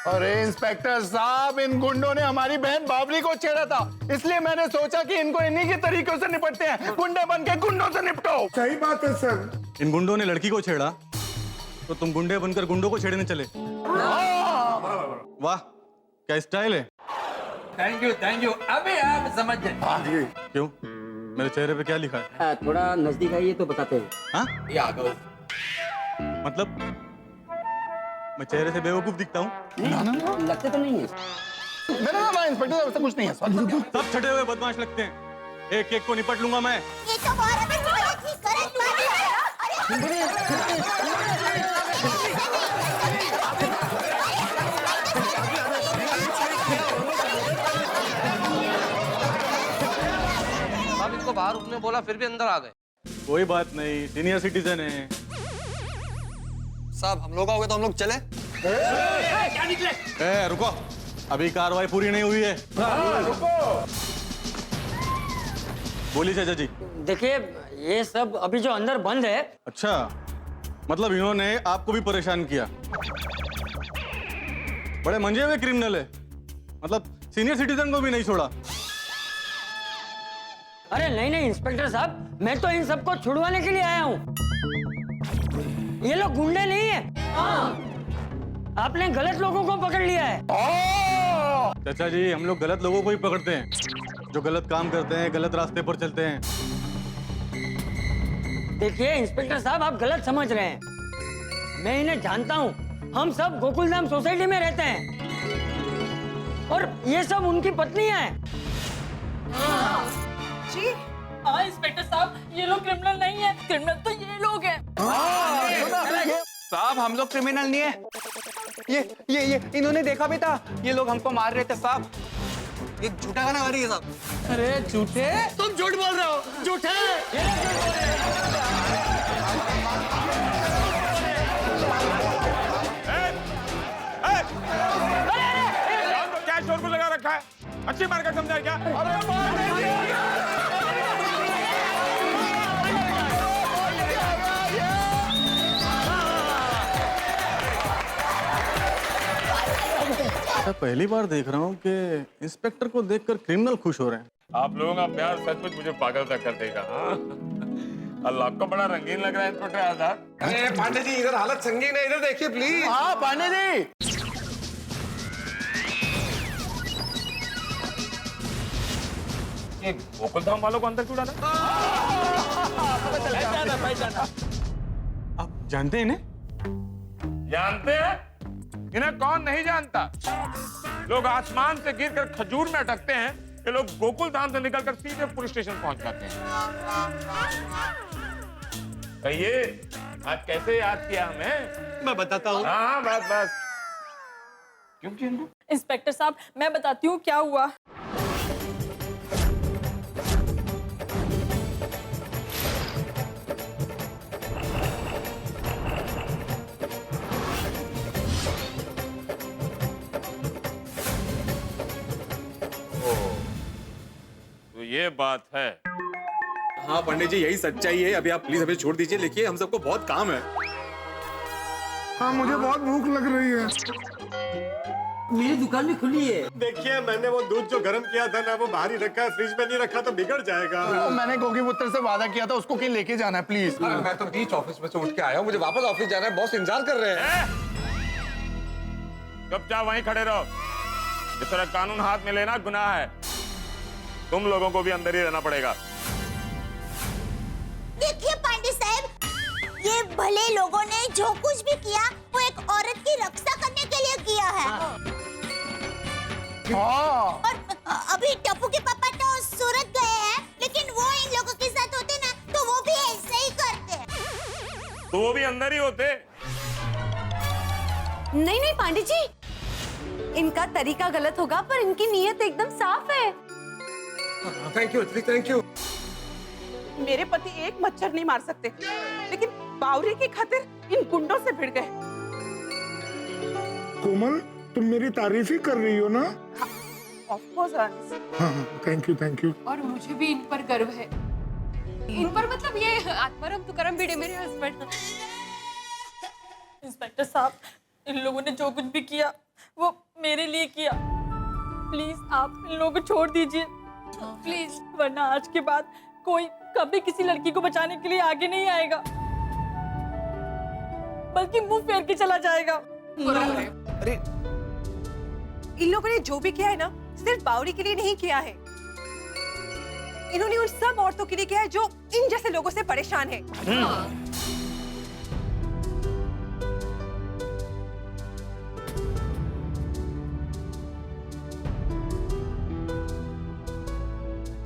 अरे इंस्पेक्टर साहब, इन गुंडों ने हमारी बहन बाबरी को छेड़ा था, इसलिए मैंने सोचा कि इनको इन्हीं के तरीकों से निपटते हैं। गुंडे बन के गुंडों से निपटो। सही बात है सर। इन गुंडों ने लड़की को छेड़ा तो तुम गुंडे बनकर गुंडों को छेड़ने चले। वाह, क्या स्टाइल है। थैंक यू, अभी आप समझ गए। क्यों, मेरे चेहरे पे क्या लिखा है? थोड़ा नजदीक आइए तो बताते हैं। हाँ? ये आ गए। मतलब मैं चेहरे से बेवकूफ दिखता हूँ? लगते तो नहीं है। ना इंस्पेक्टर साहब, ऐसा कुछ नहीं है। सब छठे हुए बदमाश लगते हैं, एक एक को निपट लूंगा मैं। ये तो बहुत ही गलत बात अब इनको बाहर रुकने बोला, फिर भी अंदर आ गए। कोई बात नहीं, सीनियर सिटीजन है। साहब हम लोग आओगे तो हम लोग चले। क्या निकले? रुको, अभी कार्रवाई पूरी नहीं हुई है। रुको। बोली चाचा जी। देखिए, ये सब अभी जो अंदर बंद है। अच्छा, मतलब इन्होंने आपको भी परेशान किया। बड़े मंजे हुए क्रिमिनल है, मतलब सीनियर सिटीजन को भी नहीं छोड़ा। अरे नहीं इंस्पेक्टर साहब, मैं तो इन सबको छुड़वाने के लिए आया हूँ। ये लोग गुंडे नहीं है। आपने गलत लोगों को पकड़ लिया है। चाचा जी, हम लोग गलत लोगों को ही पकड़ते हैं, जो गलत काम करते हैं, गलत रास्ते पर चलते हैं। देखिए इंस्पेक्टर साहब, आप गलत समझ रहे हैं। मैं इन्हें जानता हूँ, हम सब गोकुलधाम सोसाइटी में रहते हैं और ये सब उनकी पत्नियां हैं। जी हाँ इंस्पेक्टर साहब, ये लोग क्रिमिनल नहीं है, क्रिमिनल तो ये लोग हैं। साहब हम लोग क्रिमिनल नहीं है। ये इन्होंने देखा भी था, ये लोग हमको मार रहे थे साहब। ये झूठा गाना गा रही है साहब। अरे झूठे, तुम झूठ बोल रहे हो, झूठे। क्या शोरगुल लगा रखा है? अच्छी मार का समझा क्या? मैं पहली बार देख रहा हूँ कि इंस्पेक्टर को देखकर क्रिमिनल खुश हो रहे हैं। आप लोगों का प्यार सचमुच मुझे पागल सा कर देगा। अल्लाह को बड़ा रंगीन लग रहा है इंस्पेक्टर आजाद। अरे पांडे जी, इधर हालत संगीन है, इधर देखिए प्लीज। हाँ पांडे जी। ये गोकुलधाम वालों को अंदर क्यों डाला? आप जानते हैं इन्हें? जानते हैं? इन्हें कौन नहीं जानता? लोग आसमान से गिरकर खजूर में अटकते हैं, ये लोग गोकुलधाम से निकलकर सीधे पुलिस स्टेशन पहुंच जाते हैं। कहिए आज कैसे याद किया हमें? मैं बताता हूँ। हाँ बस बस। क्यों? इंस्पेक्टर साहब मैं बताती हूँ क्या हुआ। तो ये बात है। हाँ पंडित जी, यही सच्चाई है। अभी आप प्लीज हमें छोड़ दीजिए, देखिए हम सबको बहुत काम है। हाँ मुझे बहुत भूख लग रही है। मेरी दुकान भी खुली है। देखिए मैंने वो दूध जो गर्म किया था ना, वो बाहर ही रखा है, फ्रिज में नहीं रखा तो बिगड़ जाएगा। मैंने गोगी पुत्र से वादा किया था, उसको कहीं लेके जाना है प्लीज। मैं तो बीच ऑफिस में से उठ के आया हूँ, मुझे वापस ऑफिस जाना है, बॉस इंतजार कर रहे हैं। चुपचाप वहीं खड़े रहो। इस तरह कानून हाथ में लेना गुनाह है। तुम लोगों को भी अंदर ही रहना पड़ेगा। देखिए पांडे साहब, ये भले लोगों ने जो कुछ भी किया वो एक औरत की रक्षा करने के लिए किया है। और अभी टप्पू के पापा तो सूरत गए हैं, लेकिन वो इन लोगों के साथ होते ना तो वो भी ऐसे ही करते। तो वो भी अंदर ही होते। नहीं नहीं पांडे जी, इनका तरीका गलत होगा पर इनकी नीयत एकदम साफ है। Thank you, thank you. मेरे पति एक मच्छर नहीं मार सकते, लेकिन बावरी की खातिर इन गुंडों से भिड़ गए। कोमल, तुम मेरी तारीफ ही कर रही हो ना? Of course. हाँ थैंक यू। और मुझे भी इन पर गर्व है। इन पर मतलब ये आत्माराम तुकाराम भिड़े मेरे हस्बैंड। इंस्पेक्टर साहब, इन लोगों ने जो कुछ भी किया वो मेरे लिए किया। प्लीज आप इन लोगों को छोड़ दीजिए प्लीज, वरना आज के बाद कोई कभी किसी लड़की को बचाने के लिए आगे नहीं आएगा, बल्कि मुंह फेर के चला जाएगा। अरे इन लोगों ने जो भी किया है ना, सिर्फ बावरी के लिए नहीं किया है। इन्होंने उन सब औरतों के लिए किया है जो इन जैसे लोगों से परेशान है।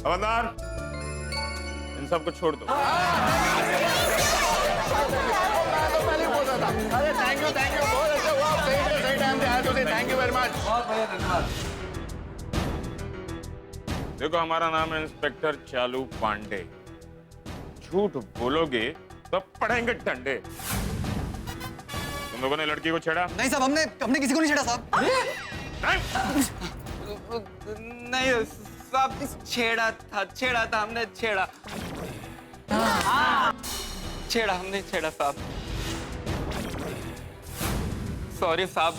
खबरदार, इन सबको छोड़ दो। अरे थैंक यू बहुत अच्छा हुआ। सही टाइम पे आए तो थैंक यू वेरी मच। बहुत बढ़िया, धन्यवाद। देखो हमारा नाम है इंस्पेक्टर चालू पांडे। झूठ बोलोगे तो पड़ेंगे डंडे। तुम लोगों ने लड़की को छेड़ा? नहीं साहब, हमने किसी को नहीं छेड़ा साहब। नहीं साहब, छेड़ा था हमने छेड़ा हमने छेड़ा साहब। सॉरी साहब,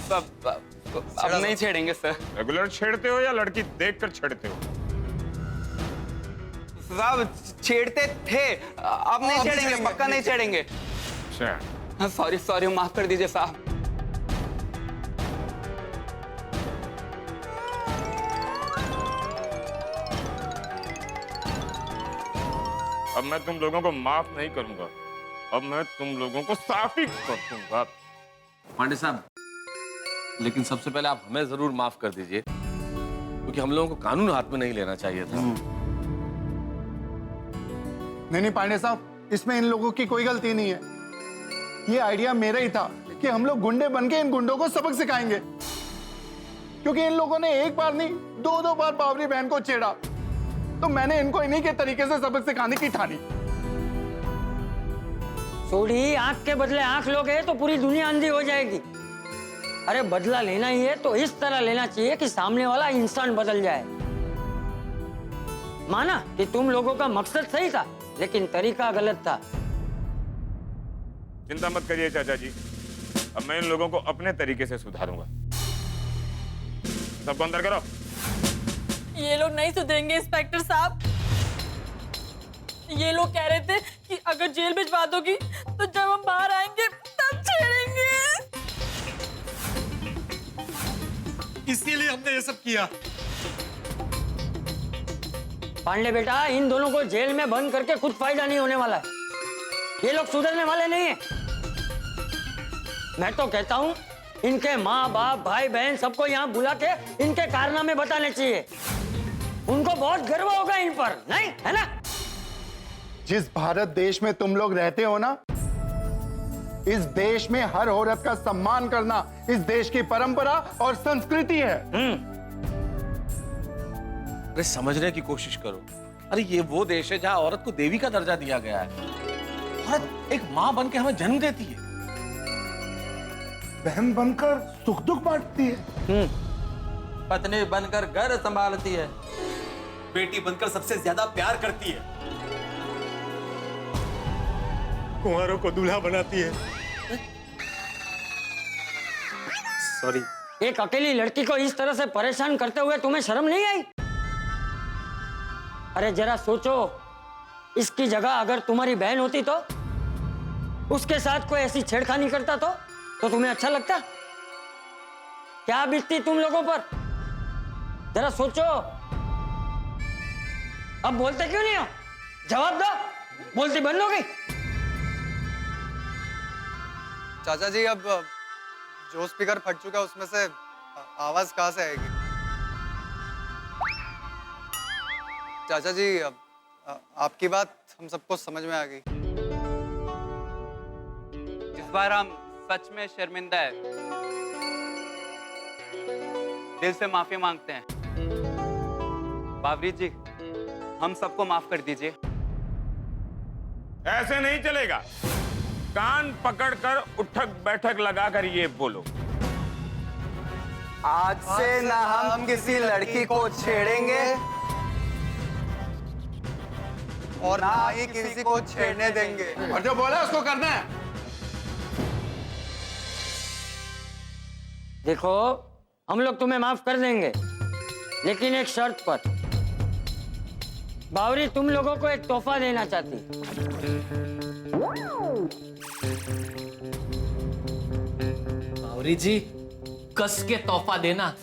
अब नहीं छेड़ेंगे सर। रेगुलर छेड़ते हो या लड़की देखकर छेड़ते हो? साहब छेड़ते थे, अब नहीं छेड़ेंगे, पक्का नहीं छेड़ेंगे। अच्छा, सॉरी माफ कर दीजिए साहब। अब मैं तुम लोगों को माफ नहीं करूंगा, अब मैं तुम लोगों को साफ ही कर दूंगा। पांडे साहब, लेकिन सबसे पहले आप हमें जरूर माफ कर दीजिए, क्योंकि हम लोगों को कानून हाथ में नहीं लेना चाहिए था। नहीं पांडे साहब, इसमें इन लोगों की कोई गलती नहीं है। ये आइडिया मेरा ही था कि हम लोग गुंडे बनके इन गुंडों को सबक सिखाएंगे, क्योंकि इन लोगों ने एक बार नहीं दो बार बावरी बहन को छेड़ा, तो मैंने इनको इन्हीं के तरीके से सबक सिखाने की ठानी। सोढ़ी, आंख के बदले आंख लोगे तो पूरी दुनिया अंधी हो जाएगी। अरे बदला लेना ही है तो इस तरह लेना चाहिए कि सामने वाला इंसान बदल जाए। माना कि तुम लोगों का मकसद सही था, लेकिन तरीका गलत था। चिंता मत करिए चाचा जी, अब मैं इन लोगों को अपने तरीके से सुधारूंगा। सबको अंदर करो। ये लोग नहीं सुधरेंगे इंस्पेक्टर साहब। ये लोग कह रहे थे कि अगर जेल भिजवा दोगी तो जब हम बाहर आएंगे तब छेड़ेंगे। इसीलिए हमने ये सब किया। पांडे बेटा, इन दोनों को जेल में बंद करके कुछ फायदा नहीं होने वाला है। ये लोग सुधरने वाले नहीं हैं। मैं तो कहता हूँ इनके माँ बाप भाई बहन सबको यहाँ बुला के इनके कारनामे बताने चाहिए। उनको बहुत गर्व होगा इन पर, नहीं है ना? जिस भारत देश में तुम लोग रहते हो ना, इस देश में हर औरत का सम्मान करना इस देश की परंपरा और संस्कृति है। अरे समझने की कोशिश करो। अरे ये वो देश है जहां औरत को देवी का दर्जा दिया गया है। औरत एक माँ बन के हमें जन्म देती है, बहन बनकर सुख दुख बांटती है, पत्नी बनकर घर संभालती है, बेटी बनकर सबसे ज्यादा प्यार करती है, कुंवारों को दूल्हा बनाती है। सॉरी। एक अकेली लड़की को इस तरह से परेशान करते हुए तुम्हें शर्म नहीं आई? अरे जरा सोचो, इसकी जगह अगर तुम्हारी बहन होती तो उसके साथ कोई ऐसी छेड़खानी करता तो तुम्हें अच्छा लगता? क्या बीतती तुम लोगों पर? जरा सोचो। अब बोलते क्यों नहीं हो? जवाब दो, बोलती बंद हो गई। चाचा जी, अब जो स्पीकर फट चुका है उसमें से आवाज कहाँ से आएगी? चाचा जी, आपकी बात हम सबको समझ में आ गई। इस बार हम सच में शर्मिंदा है, दिल से माफी मांगते हैं। बावरी जी, हम सबको माफ कर दीजिए। ऐसे नहीं चलेगा। कान पकड़कर उठक बैठक लगाकर ये बोलो, आज से ना हम किसी लड़की को छेड़ेंगे और ना ही किसी को छेड़ने देंगे। और जो बोला उसको करना है। देखो, हम लोग तुम्हें माफ कर देंगे, लेकिन एक शर्त पर। बावरी तुम लोगों को एक तोहफा देना चाहती। बावरी जी, कस के तोहफा देना।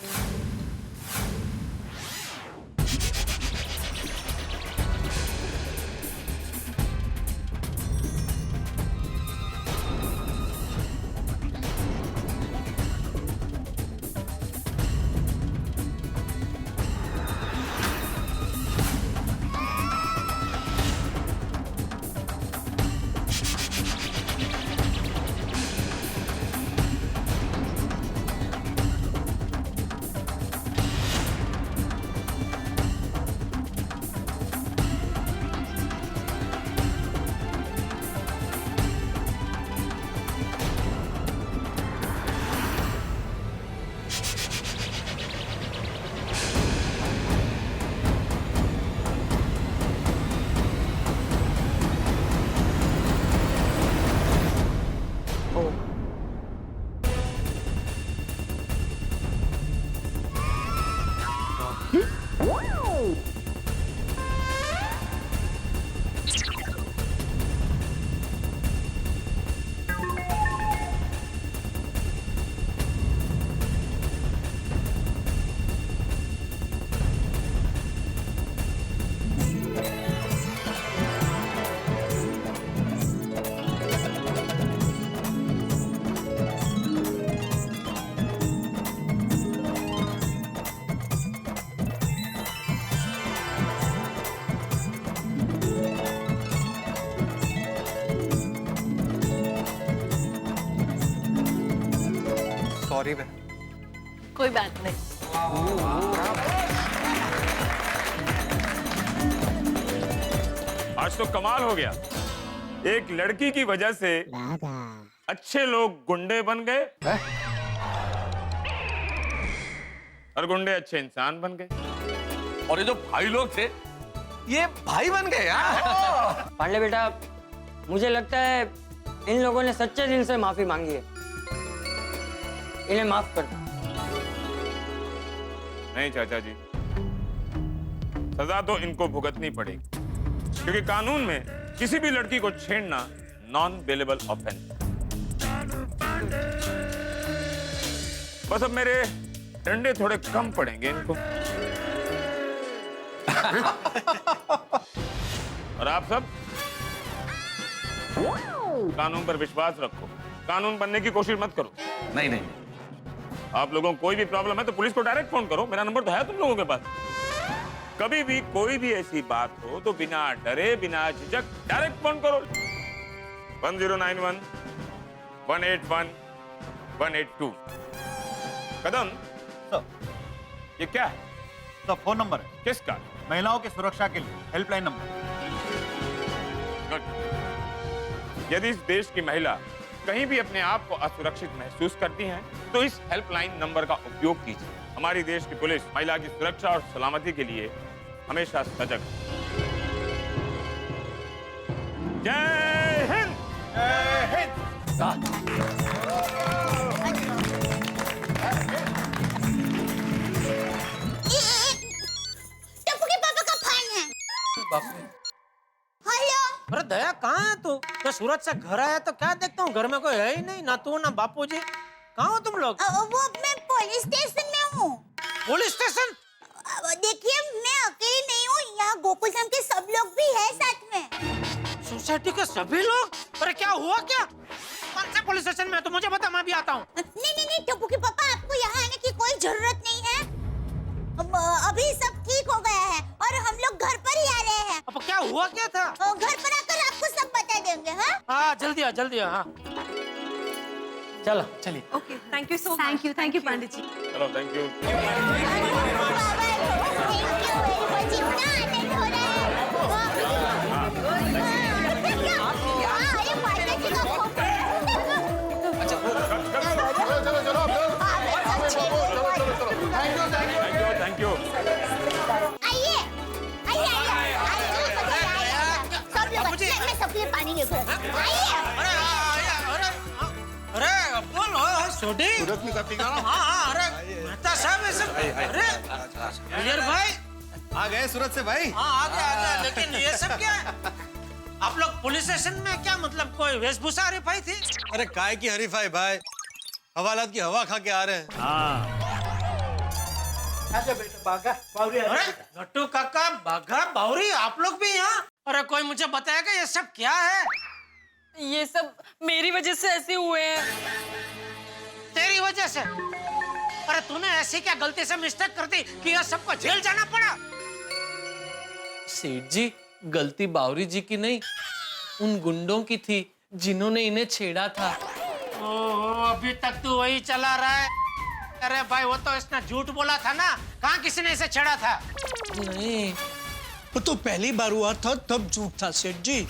सॉरी बहन। कोई बात नहीं। आज तो कमाल हो गया। एक लड़की की वजह से अच्छे लोग गुंडे बन गए और गुंडे अच्छे इंसान बन गए। और ये जो भाई लोग थे, ये भाई बन गए यार। पांडे बेटा, मुझे लगता है इन लोगों ने सच्चे दिल से माफी मांगी है। इन्हें माफ कर दो। नहीं चाचा जी, सजा तो इनको भुगतनी पड़ेगी, क्योंकि कानून में किसी भी लड़की को छेड़ना नॉन बेलेबल ऑफेंस। बस अब मेरे डंडे थोड़े कम पड़ेंगे इनको। और आप सब कानून पर विश्वास रखो, कानून बनने की कोशिश मत करो। नहीं नहीं, आप लोगों को कोई भी प्रॉब्लम है तो पुलिस को डायरेक्ट फोन करो, मेरा नंबर तो है तुम लोगों के पास। कभी भी कोई भी ऐसी बात हो तो बिना डरे बिना झिझक डायरेक्ट फोन करो 1091 181 182। कदम ये क्या है? सर फोन नंबर है किसका? महिलाओं की सुरक्षा के लिए हेल्पलाइन नंबर। यदि इस देश की महिला कहीं भी अपने आप को असुरक्षित महसूस करती हैं, तो इस हेल्पलाइन नंबर का उपयोग कीजिए। हमारी देश की पुलिस महिला की सुरक्षा और सलामती के लिए हमेशा सजग है। जय हिंद। जय हिंद। टप्पू के पापा का फोन है। हेलो। अरे दया कहाँ है तू? मैं सूरत से घर आया तो क्या देखता हूँ, घर में कोई है ही नहीं, ना तू ना बापूजी। कहाँ हो तुम लोग? वो मैं पुलिस स्टेशन में हूँ। Police station? देखिए मैं अकेली नहीं हूँ, यहाँ गोकुलधाम के सब लोग भी हैं साथ में। सोसाइटी के सभी लोग? अरे क्या हुआ क्या? कौन से पुलिस स्टेशन में है? तो मुझे बता, मैं भी आता हूँ। नहीं टप्पू के पापा, आपको यहाँ आने की कोई जरूरत नहीं है। अभी सब ठीक हो गया है और हम लोग घर पर ही आ रहे हैं। अब क्या हुआ क्या था? घर पर आकर आपको सब बता देंगे। हाँ जल्दी आ हाँ। चलो चलिए। Okay, thank you so much. Thank you Pandit ji. चलो थैंक यू। Thank you. आइए सब लोग, मैं सबके लिए पानी लेकर आइए। अरे बोल छोटी सूरत में काफी गाना। हाँ अरे मेहता साहब ऐसे। अरे अजय भाई आ गए सूरत से भाई। हाँ आ गया लेकिन ये सब क्या है? आप लोग पुलिस स्टेशन में क्या मतलब कोई वेशभूषा हरीफाई थी? अरे काय की हरीफाई भाई, हवालात की हवा खा के आ रहे हैं। बेटा बागा बावरी। अरे नट्टू काका, बाघा, बावरी, आप लोग भी यहाँ? अरे कोई मुझे बताएगा ये सब क्या है? ये सब मेरी वजह से ऐसे हुए हैं। तेरी वजह से? अरे तूने ऐसी क्या गलती से मिस्टेक कर दी कि यह सबको जेल जाना पड़ा? सेठ जी, गलती बावरी जी की नहीं, उन गुंडों की थी जिन्होंने इन्हें छेड़ा था। ओहो, अभी तक तू वही चला रहा है? अरे भाई वो तो इसने झूठ बोला था ना, कहाँ किसी ने इसे छेड़ा था? नहीं, वो तो पहली बार हुआ था तब झूठ था सेठ जी,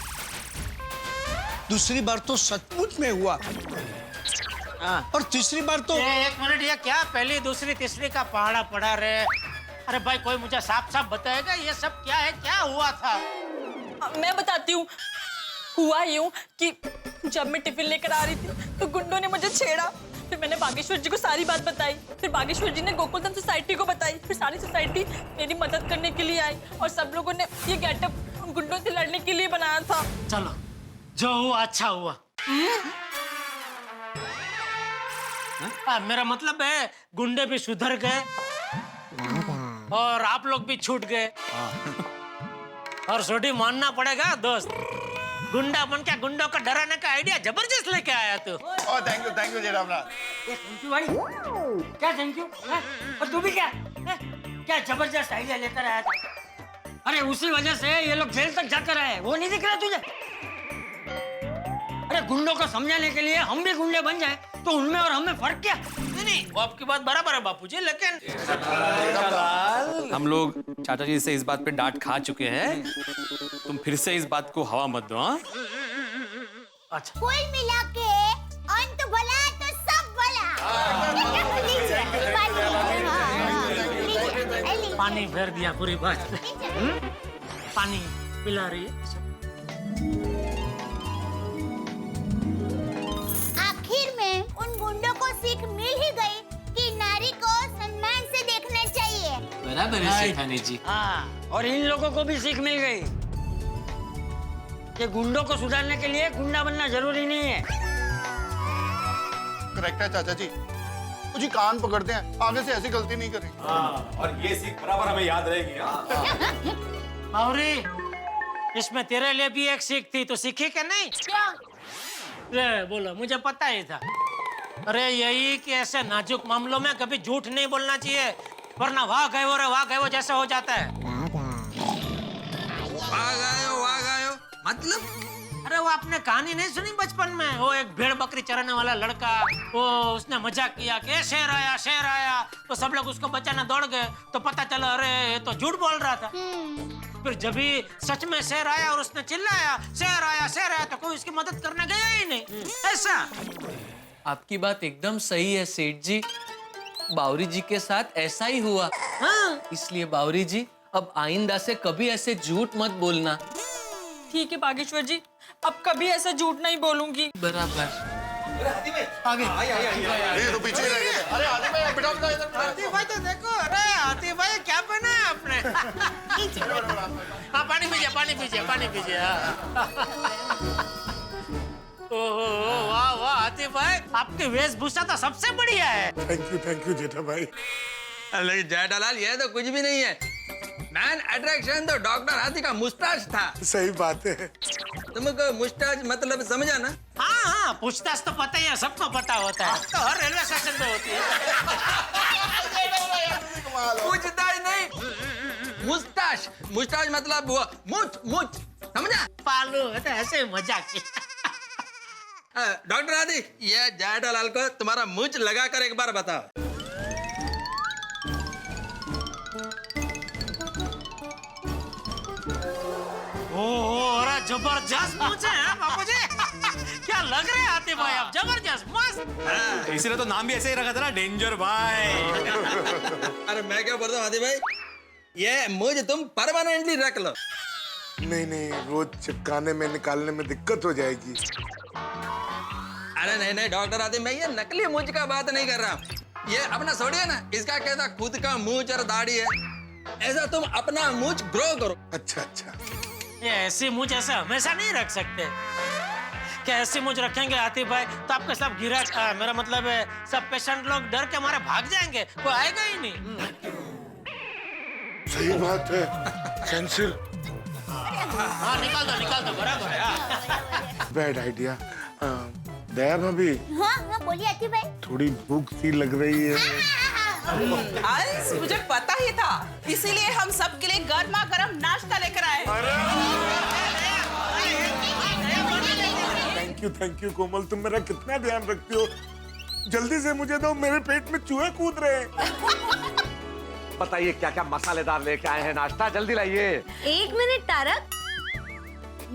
दूसरी बार तो सचमुच में हुआ और तीसरी बार तो। एक मिनट, ये क्या पहली दूसरी तीसरी का पहाड़ा पड़ा रे? अरे भाई कोई मुझे साफ साफ बताएगा ये सब क्या है, क्या हुआ था? मैं बताती हूँ। हुआ यूं कि जब मैं टिफिन लेकर आ रही थी तो गुंडों ने मुझे छेड़ा। फिर मैंने बागेश्वर जी को सारी बात बताई। फिर बागेश्वर जी ने गोकुलधाम सोसाइटी को बताई। फिर सारी सोसाइटी मेरी मदद करने के लिए आई और सब लोगों ने ये गेटअप गुंडों से लड़ने के लिए बनाया था। चलो जो हुआ अच्छा हुआ। मेरा मतलब है गुंडे भी सुधर गए और आप लोग भी छूट गए। और छोटी मानना पड़ेगा दोस्त, गुंडा बन के गुंडों को डराने का आइडिया जबरदस्त लेके आया तू। Thank you Jayramnath. Thank you भाई। क्या थैंक यू? और तू भी क्या जबरदस्त आइडिया लेकर आया था? अरे उसी वजह से ये लोग जेल तक जाकर आए, वो नहीं दिख रहा तुझे? अरे गुंडों को समझाने के लिए हम भी गुंडे बन जाए तो उनमें और हमें फर्क क्या? नहीं वो आपकी बात बराबर है बापूजी, लेकिन हम लोग चाचा जी से इस बात पे डांट खा चुके हैं, तुम फिर से इस बात को हवा मत दो। हाँ अच्छा, कुल मिला के अंत भला तो सब भला। पानी भर दिया पूरी बात। पानी पिला रही है। आखिर में उन गुंडों को सीख मिल ही गई कि नारी को सम्मान से देखना चाहिए। बराबर है शेखानी जी। हाँ, और इन लोगों को भी सीख मिल गई कि गुंडों को सुधारने के लिए गुंडा बनना जरूरी नहीं है। करेक्ट है चाचा जी, मुझे कान पकड़ते हैं, आगे से ऐसी गलती नहीं करेंगे। और ये सीख बराबर हमें याद रहेगी। बावरी, इसमें तेरे लिए भी एक सीख थी, तो सीखी क्या नहीं? क्या? बोलो, मुझे पता ही था। अरे यही कि ऐसे नाजुक मामलों में कभी झूठ नहीं बोलना चाहिए, वरना वाह गए वो जैसा हो जाता है। वाह गायो मतलब अरे वो आपने कहानी नहीं सुनी बचपन में? वो एक भेड़ बकरी चराने वाला लड़का, वो उसने मजाक किया कि शेर आया, तो सब लोग उसको बचाने दौड़ गए, तो पता चला अरे ये तो झूठ बोल रहा था। फिर जब भी सच में शेर आया और उसने चिल्लाया शेर आया, तो कोई उसकी मदद करने गया ही नहीं। ऐसा आपकी बात एकदम सही है सेठ जी, बावरी जी के साथ ऐसा ही हुआ। हाँ। इसलिए बावरी जी अब आइंदा से कभी ऐसे झूठ मत बोलना। ठीक है बागेश्वर जी, अब कभी ऐसा झूठ नहीं बोलूंगी। बराबर। आगे ये तो पीछे रह गए। अरे आतिफ भाई बेटा इधर। आतिफ भाई तो देखो, अरे आतिफ भाई क्या पहना है आपने? हाँ पानी पीजिए। ओहो वाह आतिफ भाई, आपकी वेशभूषा तो सबसे बढ़िया है। थैंक यू जेठा भाई। लेकिन जेठालाल ये तो कुछ भी नहीं है, मैन अट्रैक्शन तो डॉक्टर हाथी का मुस्ताच था। सही बात है। तुमको मुस्ताच मतलब समझा ना? हाँ पूछताछ तो पता ही है, सबको पता होता है, तो हर रेलवे स्टेशन पे होती है। पूछताछ नहीं, मुस्ताच मतलब वो मुछ समझा? पालू तो ऐसे ही मजाक किया। डॉक्टर हाथी, ये जेठालाल को तुम्हारा मुछ लगा कर एक बार बताओ। अरे जबरदस्त पूछे हैं बापूजी। क्या लग रहे हैं आतिफ भाई आप, जबरदस्त मस्त। इसीलिए तो नाम भी ऐसे ही रखा था ना, डेंजर भाई। अरे मैं क्या बोलता हूँ हाथी भाई, ये मुझे तुम परमानेंटली रख लो। नहीं रोज चिपकाने में निकालने में दिक्कत हो जाएगी। अरे नहीं डॉक्टर हाथी, मैं ये नकली मुझ का बात नहीं कर रहा, ये अपना छोड़िए ना, इसका कैसा खुद का मूंछ और दाढ़ी है, ऐसा तुम अपना मूंछ ग्रो करो। अच्छा ये ऐसी मूंछ ऐसे हमेशा नहीं रख सकते। क्या ऐसी मूंछ रखेंगे आतिफ भाई तो आपके सब मेरा मतलब है सब पेशेंट लोग डर के मारे भाग जाएंगे, कोई आएगा ही नहीं। सही बात है, कैंसिल। हाँ निकाल दो बराबर है। Bad idea. दया भाभी। हाँ बोलिए आतिफ भाई। थोड़ी भूख सी लग रही है। अंश, मुझे पता ही था, इसीलिए हम सब के लिए गर्मा गर्म नाश्ता लेकर आए। थैंक यू कोमल, तुम मेरा कितना ध्यान रखती हो। जल्दी से मुझे दो, मेरे पेट में चूहे कूद रहे हैं। बताइए क्या क्या मसालेदार लेके आए हैं नाश्ता, जल्दी लाइए। 1 मिनट तारक,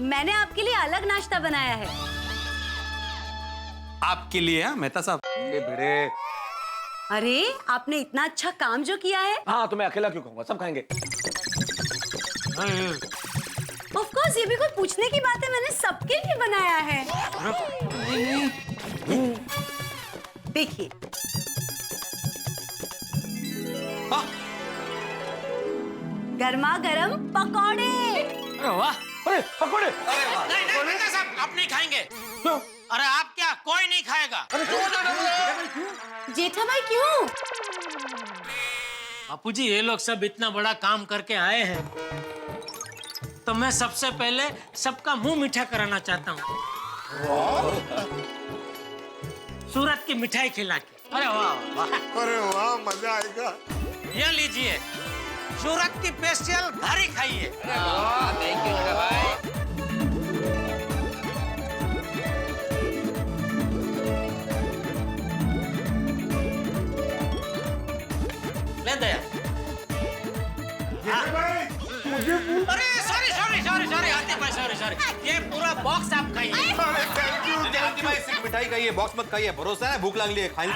मैंने आपके लिए अलग नाश्ता बनाया है। आपके लिए मेहता साहब? ये भिड़े, अरे आपने इतना अच्छा काम जो किया है। हाँ तो मैं अकेला क्यों खाऊंगा, सब खाएंगे। ऑफ कोर्स, ये भी कोई पूछने की बात है, मैंने सबके लिए बनाया है। देखिए गर्मा गर्म पकौड़े। वाह, अरे पकौड़े। नहीं साहब, आप नहीं खाएंगे। क्यों? अरे आप क्या, कोई नहीं खाएगा। जेठा भाई क्यों? बापूजी ये लोग सब इतना बड़ा काम करके आए हैं, तो मैं सबसे पहले सबका मुंह मीठा कराना चाहता हूँ। सूरत की मिठाई खिला के। अरे वाह। अरे वाह, मजा आएगा। ये लीजिए, सूरत की स्पेशल घारी खाइए। थैंक यू भाई। ले दया। मुझे अरे सॉरी आतिफ भाई, सॉरी, ये पूरा बॉक्स आप खाइए। आतिफ भाई सिर्फ मिठाई खाइए, बॉक्स मत खाइए, भरोसा है भूख लग रही है, खाई